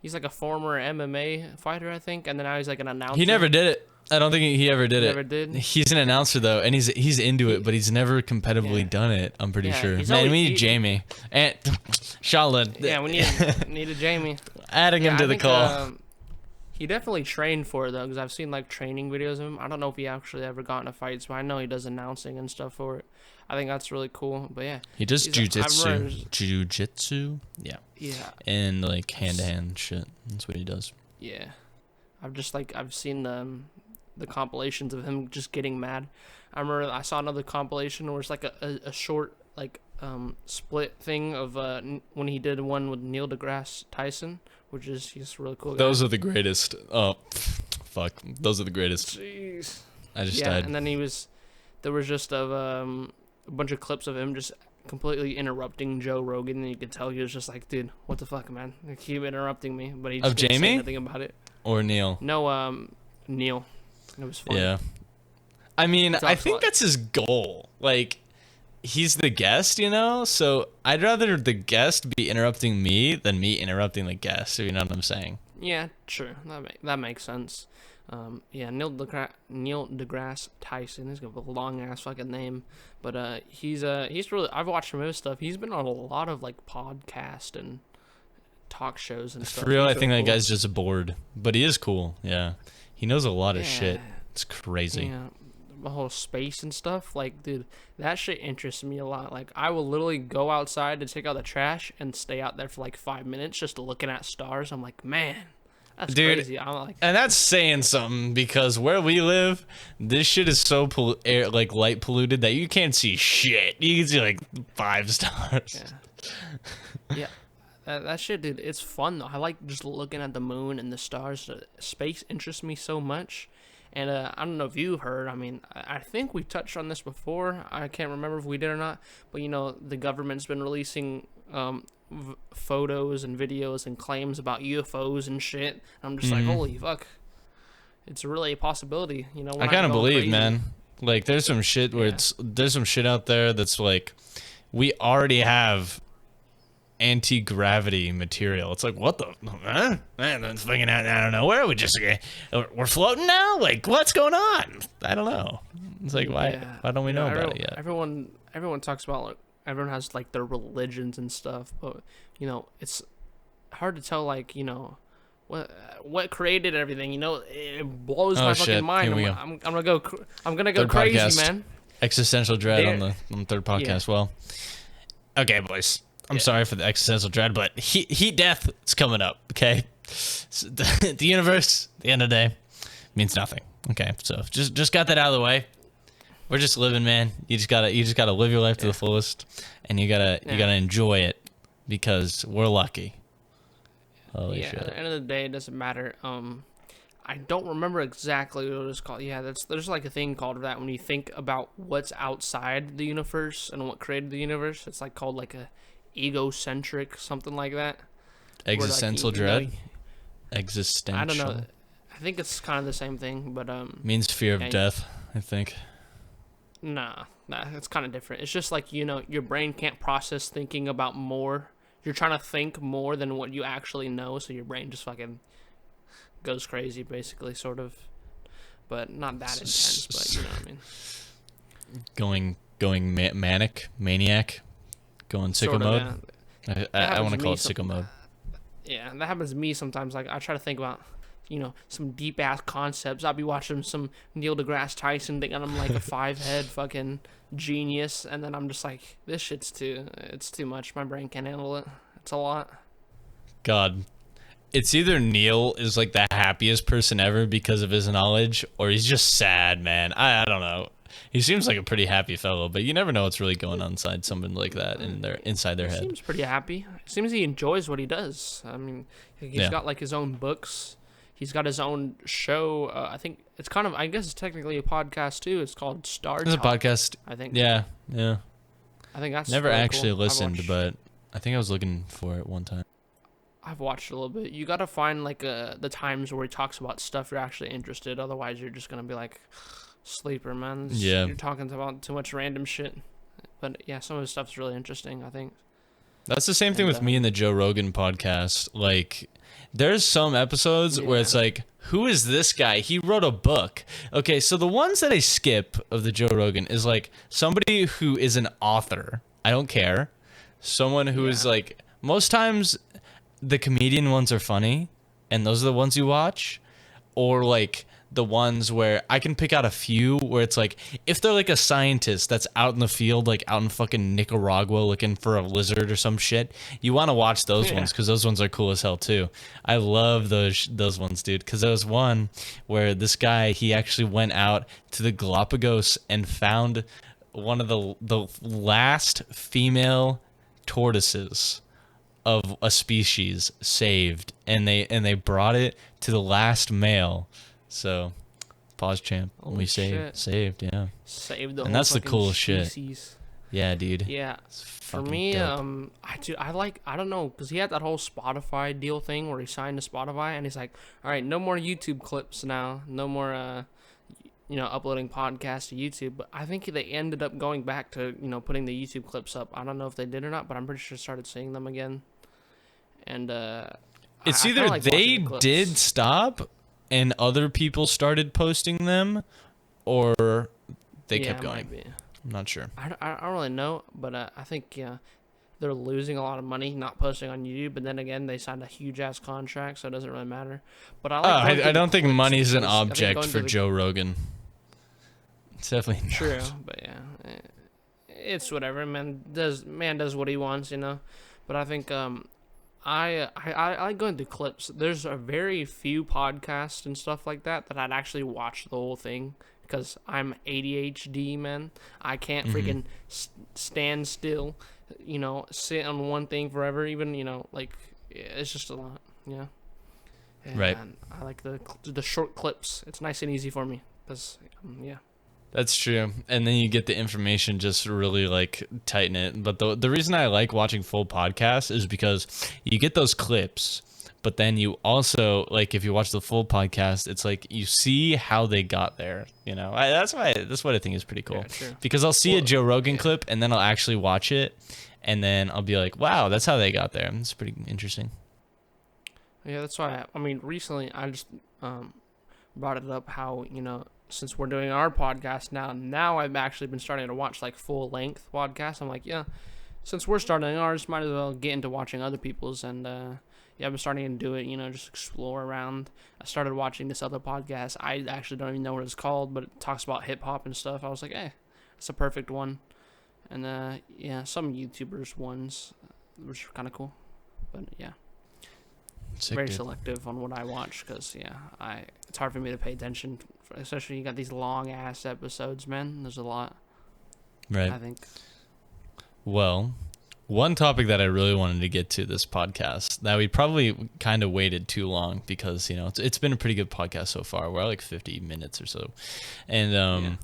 He's like a former MMA fighter, I think, and then now he's like an announcer. He never did it. I don't think he ever did it. Never did. He's an announcer though, and he's into it, but he's never competitively done it. I'm pretty sure. Man, we need Jamie and Shaolin. Yeah, we need a Jamie. Adding him to the call. He definitely trained for it though, because I've seen like training videos of him. I don't know if he actually ever got into fights, but I know he does announcing and stuff for it. I think that's really cool. But yeah, he does jujitsu. Yeah. Yeah. And like hand-to-hand shit. That's what he does. Yeah. I've seen the compilations of him just getting mad. I remember I saw another compilation where it's like a short like split thing of when he did one with Neil deGrasse Tyson, which is he's a really cool guy. Those are the greatest. Oh, fuck. Those are the greatest. Jeez. I just died. And then there was just a bunch of clips of him just completely interrupting Joe Rogan, and you could tell he was just like, dude, what the fuck, man? They keep interrupting me, but he just didn't say nothing about it. Or Neil? No, Neil. It was fun. Yeah. I mean, I think that's his goal. Like, he's the guest, you know? So I'd rather the guest be interrupting me than me interrupting the guest, you know what I'm saying? Yeah, sure. That makes sense. Yeah, Neil deGrasse Tyson. He's got a long ass fucking name, but he's really. I've watched some of his stuff. He's been on a lot of like podcast and talk shows and stuff. For real, I think that guy's just bored, but he is cool. Yeah, he knows a lot of shit. It's crazy. Yeah, the whole space and stuff. Like, dude, that shit interests me a lot. Like, I will literally go outside to take out the trash and stay out there for like 5 minutes just looking at stars. I'm like, man. That's crazy. I'm like, and that's saying something, because where we live, this shit is so light polluted that you can't see shit. You can see like 5 stars. Yeah. That shit, dude, it's fun though. I like just looking at the moon and the stars. Space interests me so much, And I don't know if you've heard. I mean, I think we touched on this before. I can't remember if we did or not. But the government's been releasing photos and videos and claims about UFOs and shit. I'm just like, holy fuck. It's really a possibility, I kind of believe, crazy. Man. Like, there's some shit where there's some shit out there that's like, we already have anti-gravity material. It's like, what the, man, that's fucking out of nowhere. We're floating now? Like, what's going on? I don't know. It's like, why don't we know about it yet? Everyone talks about, like, everyone has, like, their religions and stuff, but, it's hard to tell, like, what created everything. It blows my fucking mind. I'm gonna go third crazy, podcast. Man. Existential dread on the third podcast. Well, okay, boys, I'm sorry for the existential dread, but heat death is coming up. Okay, so the universe at the end of the day means nothing. Okay, so just got that out of the way. We're just living, man. You just gotta live your life to the fullest, and you gotta enjoy it, because we're lucky. Holy shit. At the end of the day, it doesn't matter. I don't remember exactly what it was called. Yeah, there's like a thing called that when you think about what's outside the universe and what created the universe. It's like called like a egocentric, something like that. Existential dread? Existential. I don't know. I think it's kind of the same thing, but means fear of death, I think. Nah, it's kind of different. It's just like, your brain can't process thinking about more. You're trying to think more than what you actually know, so your brain just fucking goes crazy, basically, sort of. But not that intense, but you know what I mean. Going maniac, going sicko mode. Yeah. I want to call it sicko mode. Yeah, that happens to me sometimes. Like, I try to think about, some deep ass concepts. I'll be watching some Neil deGrasse Tyson thinking I'm like a 5-head fucking genius, and then I'm just like, this shit's it's too much. My brain can't handle it. It's a lot. God, it's either Neil is like the happiest person ever because of his knowledge, or he's just sad, man. I don't know. He seems like a pretty happy fellow, but you never know what's really going on inside someone like that inside their head. He seems pretty happy. It seems he enjoys what he does. I mean, he's got like his own books. He's got his own show. I think it's kind of, I guess it's technically a podcast too. It's called Star Talk. It's a podcast. I think. Yeah. I think that's never really actually cool. Listened, but I think I was looking for it one time. I've watched a little bit. You got to find like the times where he talks about stuff you're actually interested. Otherwise, you're just gonna be like, sleeper, man. You're talking about too much random shit. But yeah, some of his stuff's really interesting, I think. That's the same thing with me and the Joe Rogan podcast. Like, there's some episodes where it's like, who is this guy? He wrote a book. Okay, so the ones that I skip of the Joe Rogan is like somebody who is an author. I don't care. Someone who is like, most times the comedian ones are funny, and those are the ones you watch. Or like the ones where I can pick out a few where it's like, if they're like a scientist that's out in the field, like out in fucking Nicaragua looking for a lizard or some shit, you want to watch those ones because those ones are cool as hell too. I love those ones, dude, because there was one where this guy, he actually went out to the Galapagos and found one of the last female tortoises of a species saved, and they brought it to the last male. So, pause champ. Holy we saved, yeah. Saved the whole, and that's the coolest species. Shit. Yeah, dude. Yeah. For me, dope. I don't know, because he had that whole Spotify deal thing where he signed to Spotify, and he's like, all right, no more YouTube clips now, no more, uploading podcasts to YouTube. But I think they ended up going back to, putting the YouTube clips up. I don't know if they did or not, but I'm pretty sure I started seeing them again. And it's either like they did stop and other people started posting them, or they kept going. I'm not sure. I don't really know, but I think they're losing a lot of money not posting on YouTube. But then again, they signed a huge ass contract, so it doesn't really matter. But I don't think money is an object for Joe Rogan. It's definitely not. True, but yeah, it's whatever. Man does what he wants, But I think I like going through clips. There's a very few podcasts and stuff like that I'd actually watch the whole thing, because I'm ADHD, man. I can't freaking stand still, sit on one thing forever. Even, like, it's just a lot, Right. And I like the short clips. It's nice and easy for me. Cause yeah. That's true. And then you get the information, just really like tighten it. But the reason I like watching full podcasts is because you get those clips, but then you also, like, if you watch the full podcast, it's like you see how they got there. You know, that's what I think is pretty cool. Yeah, true. Because I'll see a Joe Rogan clip and then I'll actually watch it, and then I'll be like, wow, that's how they got there. It's pretty interesting. Yeah, that's why. I mean, recently I just brought it up how, you know, since we're doing our podcast now I've actually been starting to watch like full length podcasts. I'm like, yeah, since we're starting ours, might as well get into watching other people's. And yeah, I've been starting to do it, you know, just explore around. I started watching this other podcast. I actually don't even know what it's called, but it talks about hip hop and stuff. I was like, hey, it's a perfect one. And yeah, some YouTubers ones, which are kind of cool. But yeah. Sick, Very dude. selective on what I watch, because yeah, it's hard for me to pay attention, especially you got these long ass episodes, man. There's a lot, Right. I think. Well, one topic that I really wanted to get to this podcast that we probably kind of waited too long, because, you know, it's been a pretty good podcast so far. We're at like 50 minutes or so. And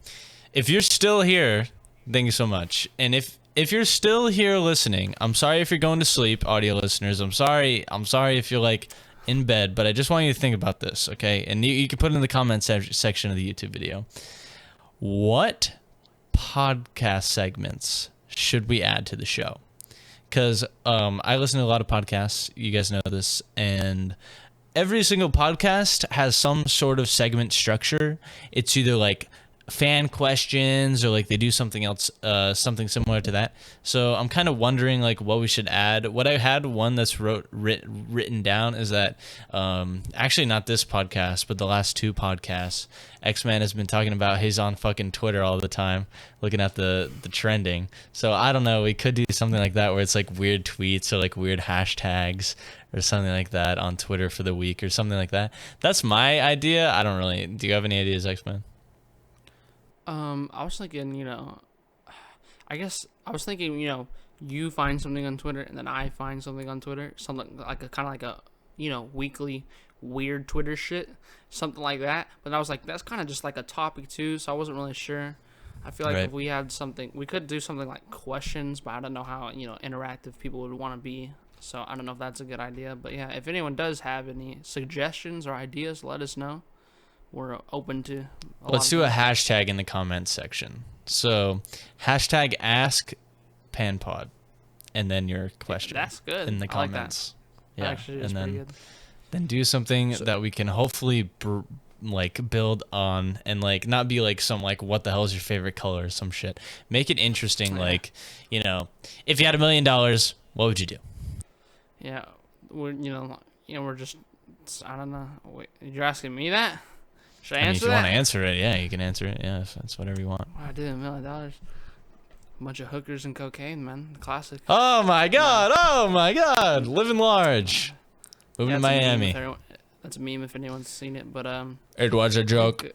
if you're still here, thank you so much. And if you're still here listening, I'm sorry if you're going to sleep, audio listeners. I'm sorry if you're like in bed, but I just want you to think about this, okay? And you can put it in the comment section of the YouTube video. What podcast segments should we add to the show? Because I listen to a lot of podcasts. You guys know this. And every single podcast has some sort of segment structure. It's either like fan questions, or like they do something else, something similar to that. So I'm kind of wondering like what we should add. What I had one that's written down is that actually not this podcast, but the last two podcasts, X-Man has been talking about, he's on fucking Twitter all the time looking at the trending. So I don't know, we could do something like that where it's like weird tweets or like weird hashtags or something like that on Twitter for the week or something like that. That's my idea. I don't really, do you have any ideas, X-Man? I was thinking, you know, I guess I was thinking, you know, you find something on Twitter and then I find something on Twitter, something like a kind of like a, you know, weekly weird Twitter shit, something like that. But I was like, that's kind of just like a topic too, so I wasn't really sure. I feel like if we had something, we could do something like questions, but I don't know how, you know, interactive people would want to be. So I don't know if that's a good idea. But yeah, if anyone does have any suggestions or ideas, let us know. We're open to. Let's do a hashtag in the comments section. So hashtag ask PanPod, and then your question. That's good. In the I like comments. that. Yeah, Actually, is and pretty good. then do something that we can hopefully like build on, and like not be like some like what the hell is your favorite color or some shit. Make it interesting. Like, you know, if you had $1 million, what would you do? Yeah, we're we're just, I don't know. Wait, you're asking me that? Should I answer if you that? want to answer it, yeah, you can answer it. Yeah, if that's whatever you want. I did $1 million. A bunch of hookers and cocaine, man. Classic. Oh my god! Oh my god! Living large. Moving to Miami. That's a meme if anyone's seen it, but It was a joke.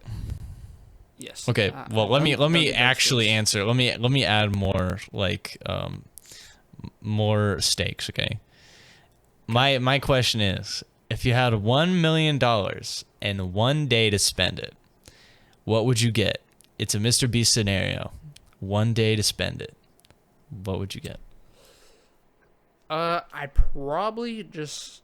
Yes. Okay. Well, let me actually answer. Let me add more like more stakes. Okay. My question is, if you had $1 million and 1 day to spend it, what would you get? It's a Mr. Beast scenario. 1 day to spend it. What would you get? I'd probably just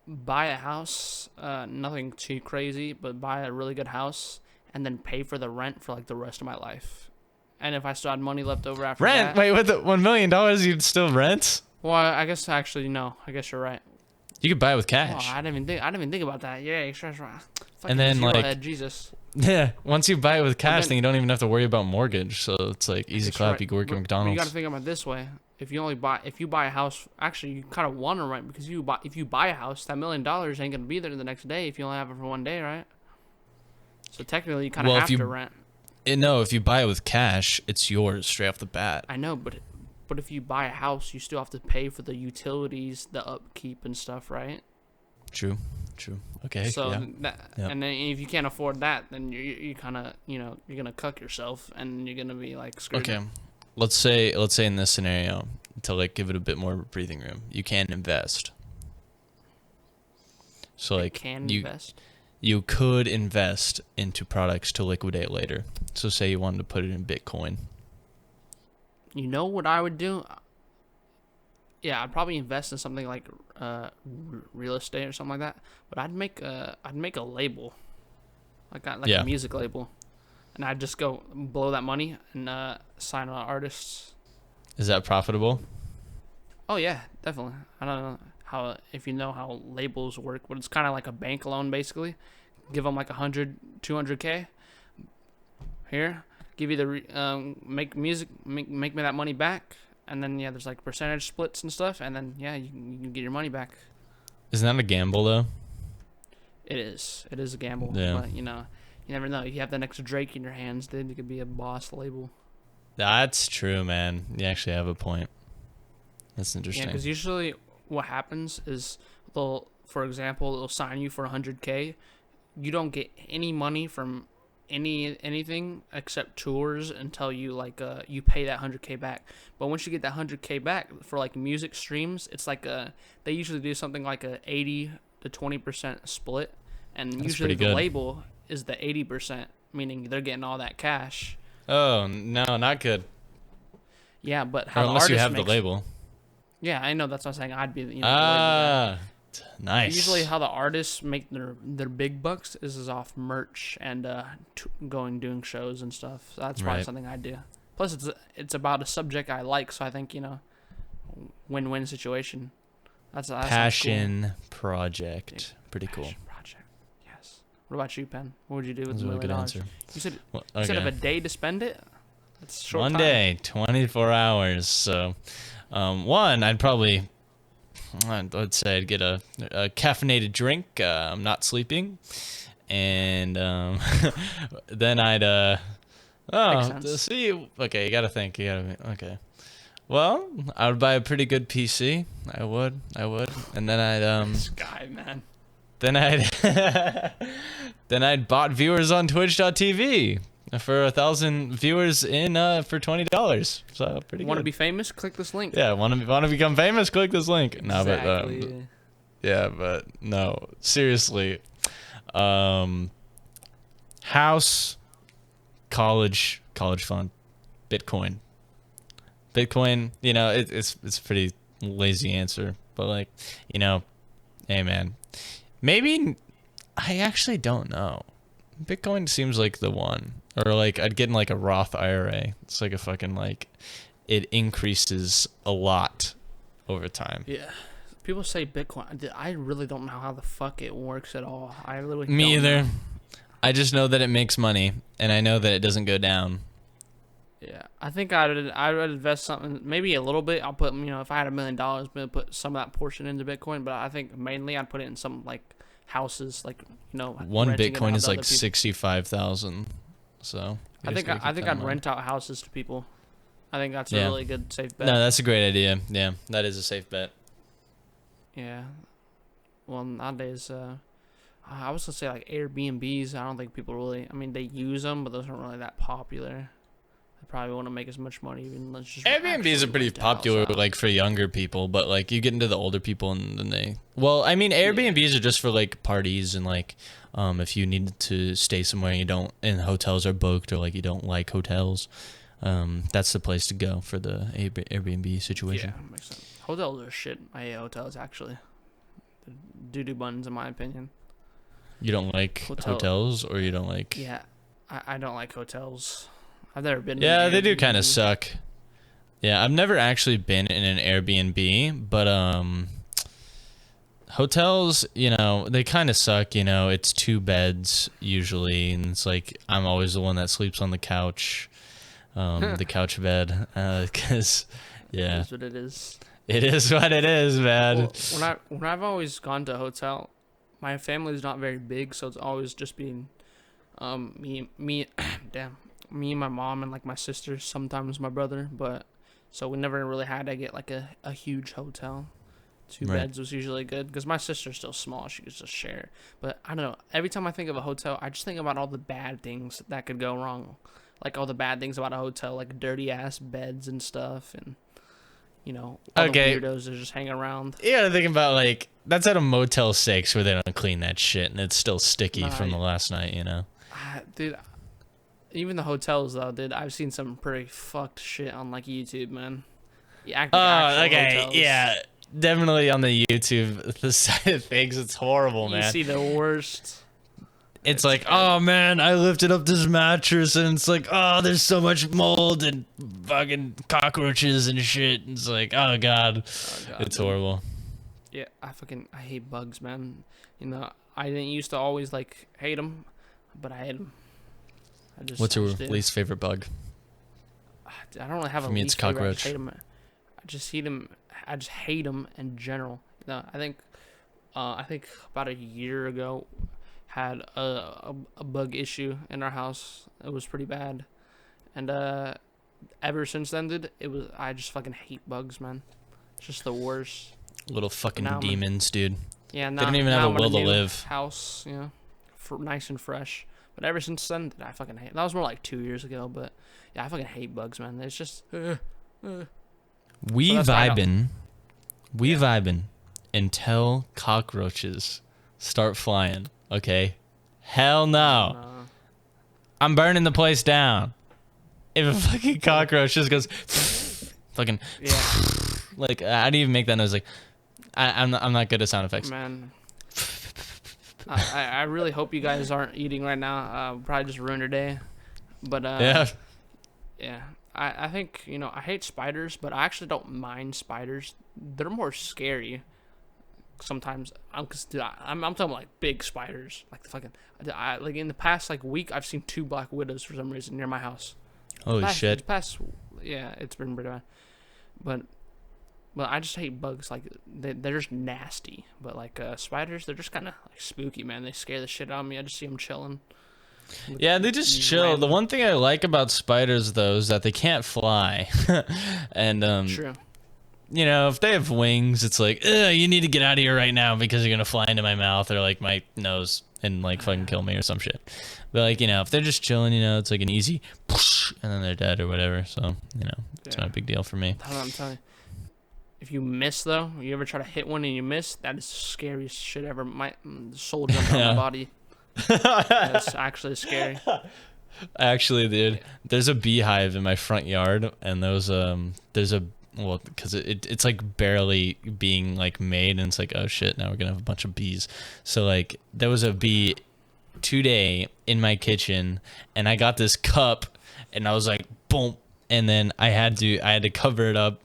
buy a house. Nothing too crazy, but buy a really good house and then pay for the rent for like the rest of my life. And if I still had money left over after Rent? that, Wait, with the $1 million, you'd still rent? well, I guess actually no. I guess you're right. You could buy it with Oh, cash. I didn't even think about that. Yeah, sure. And then like head, Jesus. Yeah, once you buy it with cash, then- then you don't even have to worry about mortgage. So it's like easy That's clap. right. You can work at But McDonald's. you got to think about it this way: if you buy a house, actually you kind of want to rent, because if you buy a house, that $1 million ain't gonna be there the next day if you only have it for 1 day, right? So technically, you kind of have to rent. No, if you buy it with cash, it's yours straight off the bat. I know, but if you buy a house, you still have to pay for the utilities, the upkeep and stuff, right? True. Okay. So yeah. and then if you can't afford that, then you kind of, you know, you're gonna cuck yourself and you're gonna be like screwed. Okay. Let's say in this scenario, to like give it a bit more breathing room, you can invest. So like can you invest. you could invest into products to liquidate later. So say you wanted to put it in Bitcoin. You know what I would do? Yeah, I'd probably invest in something like real estate or something like that. But I'd make a label, like Yeah. a music label, and I'd just go blow that money and sign on artists. Is that profitable? Oh yeah, definitely. I don't know how if you know how labels work, but it's kind of like a bank loan basically. Give them like 200K. Here, give you make music, make me that money back, and then yeah, there's like percentage splits and stuff, and then yeah, you can get your money back. Isn't that a gamble though? It is a gamble, Yeah. but you never know. If you have the next Drake in your hands, then you could be a boss label. That's true, man. You actually have a point. That's Yeah, interesting. because usually what happens is for example, they'll sign you for 100K. You don't get any money from anything except tours until you pay that 100K back. But once you get that 100K back for like music streams, it's like they usually do something like a 80 to 20% split, and That's usually pretty the good. label is the 80%, meaning they're getting all that cash. Oh, no, not good. Yeah, but Or how the unless you artist have the makes label. Yeah, I know, that's what I'm saying. I'd be the label guy. Ah, nice. Usually, how the artists make their big bucks is off merch and doing shows and stuff. So that's probably Right. something I do. Plus, it's about a subject I like, so I think win-win situation. That sounds cool. Passion project. Pretty cool. Passion project. Yes. What about you, Pen? What would you do with That's a $1 really million? good answer. You said Well, you said okay. of a day to spend it. That's a short One time. day, 24 hours. So, one, I'd say I'd get a caffeinated drink. I'm not sleeping. And then I'd, Makes sense. see, okay, you gotta think. Okay. Well, I would buy a pretty good PC. I would. And then This guy, man. then I'd, then I'd bought viewers on Twitch.tv for 1,000 viewers in for $20. So pretty good. Want to be famous? Click this link. Yeah, want to become famous? Click this link. No, Exactly. but yeah, but no, seriously. House, college fund, Bitcoin. It's a pretty lazy answer, but like, hey man, maybe I actually don't know. Bitcoin seems like the one. Or like I'd get in like a Roth IRA. It's like a fucking like it increases a lot over time. Yeah. People say Bitcoin. I really don't know how the fuck it works at all. I literally Me don't either. know. I just know that it makes money and I know that it doesn't go down. Yeah, I think I would invest something, maybe a little bit. I'll put, if I had $1 million, maybe put some of that portion into Bitcoin. But I think mainly I'd put it in some like houses, like One renting it Bitcoin out is to like other people. 65,000. So I think I'd rent out houses to people. I think that's a Yeah. really good safe bet. No, that's a great idea. Yeah, that is a safe bet. Yeah. Well, nowadays, I was gonna say like Airbnbs. I don't think people really. I mean, they use them, but those aren't really that popular. They probably won't make as much money. Even let's just Airbnbs are pretty rent a house popular, out. like for younger people, but like you get into the older people and then they. Well, I mean, Airbnbs are just for like parties and like, if you need to stay somewhere and you don't, and hotels are booked or like you don't like hotels, that's the place to go for the Airbnb situation. Yeah, makes sense. Hotels are shit. I hate hotels actually. Doo-doo buns, in my opinion. You don't like hotels, or you don't like? Yeah, I don't like hotels. I've never been. Yeah, in they do kind of Airbnb. suck. Yeah, I've never actually been in an Airbnb, but hotels, they kind of suck. It's 2 beds usually, and it's like I'm always the one that sleeps on the couch, the couch bed, because yeah, That's what it is. it is what it is, man. Well, when I've always gone to a hotel, my family's not very big, so it's always just been me damn, me and my mom and like my sister, sometimes my brother, but so we never really had to get like a huge hotel. 2 Right. beds was usually good because my sister's still small, she could just share. But I don't know, every time I think of a hotel, I just think about all the bad things that could go wrong, like all the bad things about a hotel, like dirty ass beds and stuff, and all the weirdos are just hanging around. You gotta think about, like, that's at a Motel 6 where they don't clean that shit and it's still sticky from the last night, Dude, even the hotels, though, dude, I've seen some pretty fucked shit on, like, YouTube, man. Okay, yeah. Definitely on the YouTube the side of things, it's horrible, man. You see the worst. It's like, oh man, I lifted up this mattress and it's like, oh, there's so much mold and fucking cockroaches and shit. And it's like, oh god, it's horrible. Yeah, I hate bugs, man. I didn't used to always like hate them, but I hate them. What's your least favorite bug? I don't really have a me, least it's cockroach. favorite. I just hate them. I just hate them in general. I think about a year ago, had a bug issue in our house. It was pretty bad, and ever since then, dude, I just fucking hate bugs, man. It's just the worst. Little fucking demons, dude. Yeah, they don't even have a will to live. House, nice and fresh. But ever since then, I fucking hate. That was more like 2 years ago, but yeah, I fucking hate bugs, man. It's just. We vibing until cockroaches start flying. Okay, hell no. I'm burning the place down. If a fucking cockroach just goes, fucking, like, how do you even make that noise? Like, I'm not good at sound effects. Man, I really hope you guys aren't eating right now. Probably just ruin your day. But yeah. I think, I hate spiders, but I actually don't mind spiders. They're more scary sometimes. I'm talking like big spiders. Like the fucking, like in the past like week, I've seen 2 black widows for some reason near my house. Holy shit. Yeah, it's been pretty bad. But I just hate bugs. Like, they're just nasty. But like spiders, they're just kind of like spooky, man. They scare the shit out of me. I just see them chilling. Yeah, they just chill. The one thing I like about spiders, though, is that they can't fly. And, True. If they have wings, it's like, you need to get out of here right now because you're going to fly into my mouth or, like, my nose and, like, fucking kill me or some shit. But, like, if they're just chilling, it's like an easy whoosh, and then they're dead or whatever. So, it's not a big deal for me. I'm telling you. If you miss, though, you ever try to hit one and you miss, that is the scariest shit ever. My soul jumped out of my body. That's actually scary. Actually, dude, there's a beehive in my front yard, and there's because it's like barely being like made, and it's like, oh shit, now we're gonna have a bunch of bees. So like there was a bee today in my kitchen, and I got this cup, and I was like, boom, and then I had to cover it up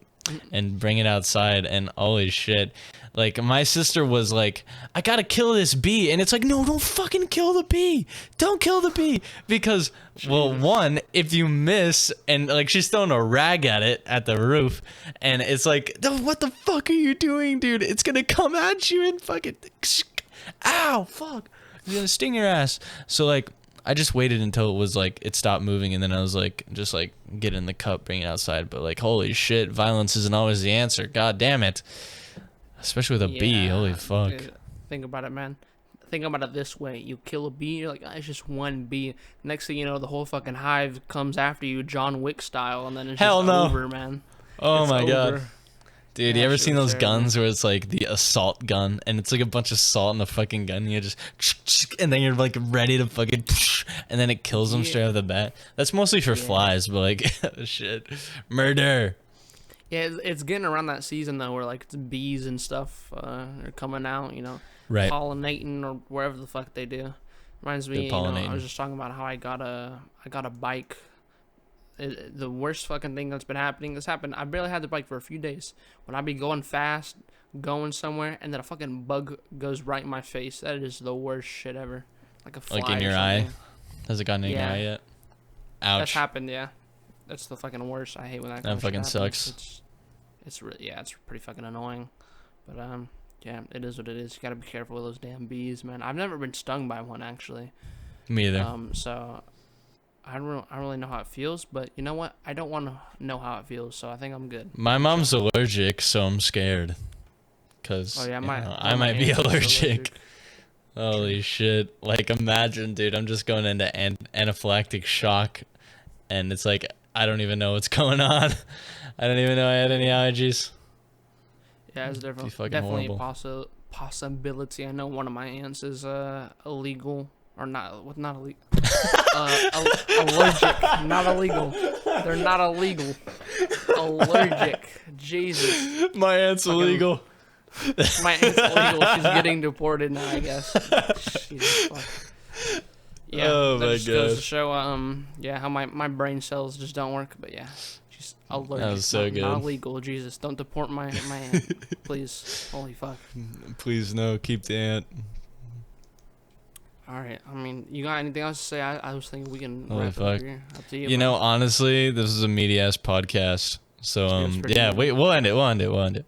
and bring it outside, and holy shit. Like, my sister was like, I gotta kill this bee. And it's like, no, don't fucking kill the bee. Don't kill the bee. Because, well, one, if you miss, and, like, she's throwing a rag at it at the roof. And it's like, what the fuck are you doing, dude? It's gonna come at you and fucking, ow, fuck. It's gonna sting your ass. So, like, I just waited until it was, like, it stopped moving. And then I was like, just, like, get in the cup, bring it outside. But, like, holy shit, violence isn't always the answer. God damn it. Especially with a bee, holy fuck. Dude, think about it, man. Think about it this way. You kill a bee, you're like, it's just one bee. Next thing you know, the whole fucking hive comes after you, John Wick style, and then it's just over, man. Oh my god. Dude, you ever seen those guns where it's like the assault gun, and it's like a bunch of salt in the fucking gun, and you just, and then you're like ready to fucking, and then it kills them straight off the bat? That's mostly for flies, but like, shit. Murder. Yeah, it's getting around that season though, where like it's bees and stuff are coming out, right, pollinating or wherever the fuck they do. Reminds me, I was just talking about how I got a bike. The worst fucking thing that's been happening. This happened. I barely had the bike for a few days. When I be going fast, going somewhere, and then a fucking bug goes right in my face. That is the worst shit ever. Like a fly. Like in your eye? Has it gotten in your eye yet? Ouch. That's happened. Yeah. That's the fucking worst. I hate when that. That fucking sucks. It's really, it's pretty fucking annoying, but yeah, it is what it is. You gotta be careful with those damn bees, man. I've never been stung by one actually. Me either. So I don't really know how it feels, but you know what? I don't want to know how it feels, so I think I'm good. My mom's allergic, so I'm scared. Cause I might be allergic. Holy shit! Like imagine, dude, I'm just going into anaphylactic shock, and it's like I don't even know what's going on. I don't even know I had any allergies. Yeah, it's definitely horrible. a possibility. I know one of my aunts is illegal or not illegal. Allergic, not illegal. They're not illegal. Allergic. Jesus. My aunt's illegal. My aunt's illegal. She's getting deported now, I guess. Jesus, fuck. Yeah, Oh that my just goes God. to show, yeah, how my brain cells just don't work. But yeah, she's allergic. That was so not, good. Not illegal. Jesus, don't deport my aunt, please. Holy fuck. Please no, keep the aunt. All right. I mean, you got anything else to say? I was thinking we can Holy wrap it fuck. up here. Up to you. You know, honestly, this is a meaty ass podcast. So yeah, wait, we'll end it.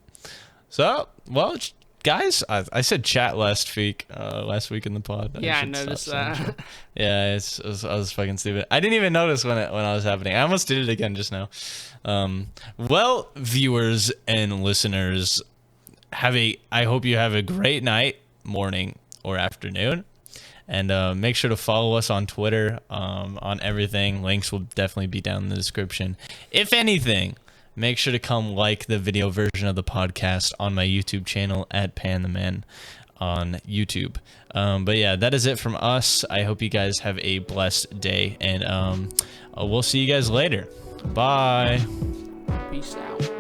So, well, guys, I said chat last week in the pod. Yeah, I should noticed stop saying that. chat. Yeah, I was fucking stupid. I didn't even notice when I was happening. I almost did it again just now. Well, viewers and listeners, I hope you have a great night, morning, or afternoon. And make sure to follow us on Twitter, on everything. Links will definitely be down in the description. If anything, make sure to come like the video version of the podcast on my YouTube channel at PanTheMan on YouTube. But yeah, that is it from us. I hope you guys have a blessed day, and we'll see you guys later. Bye. Peace out.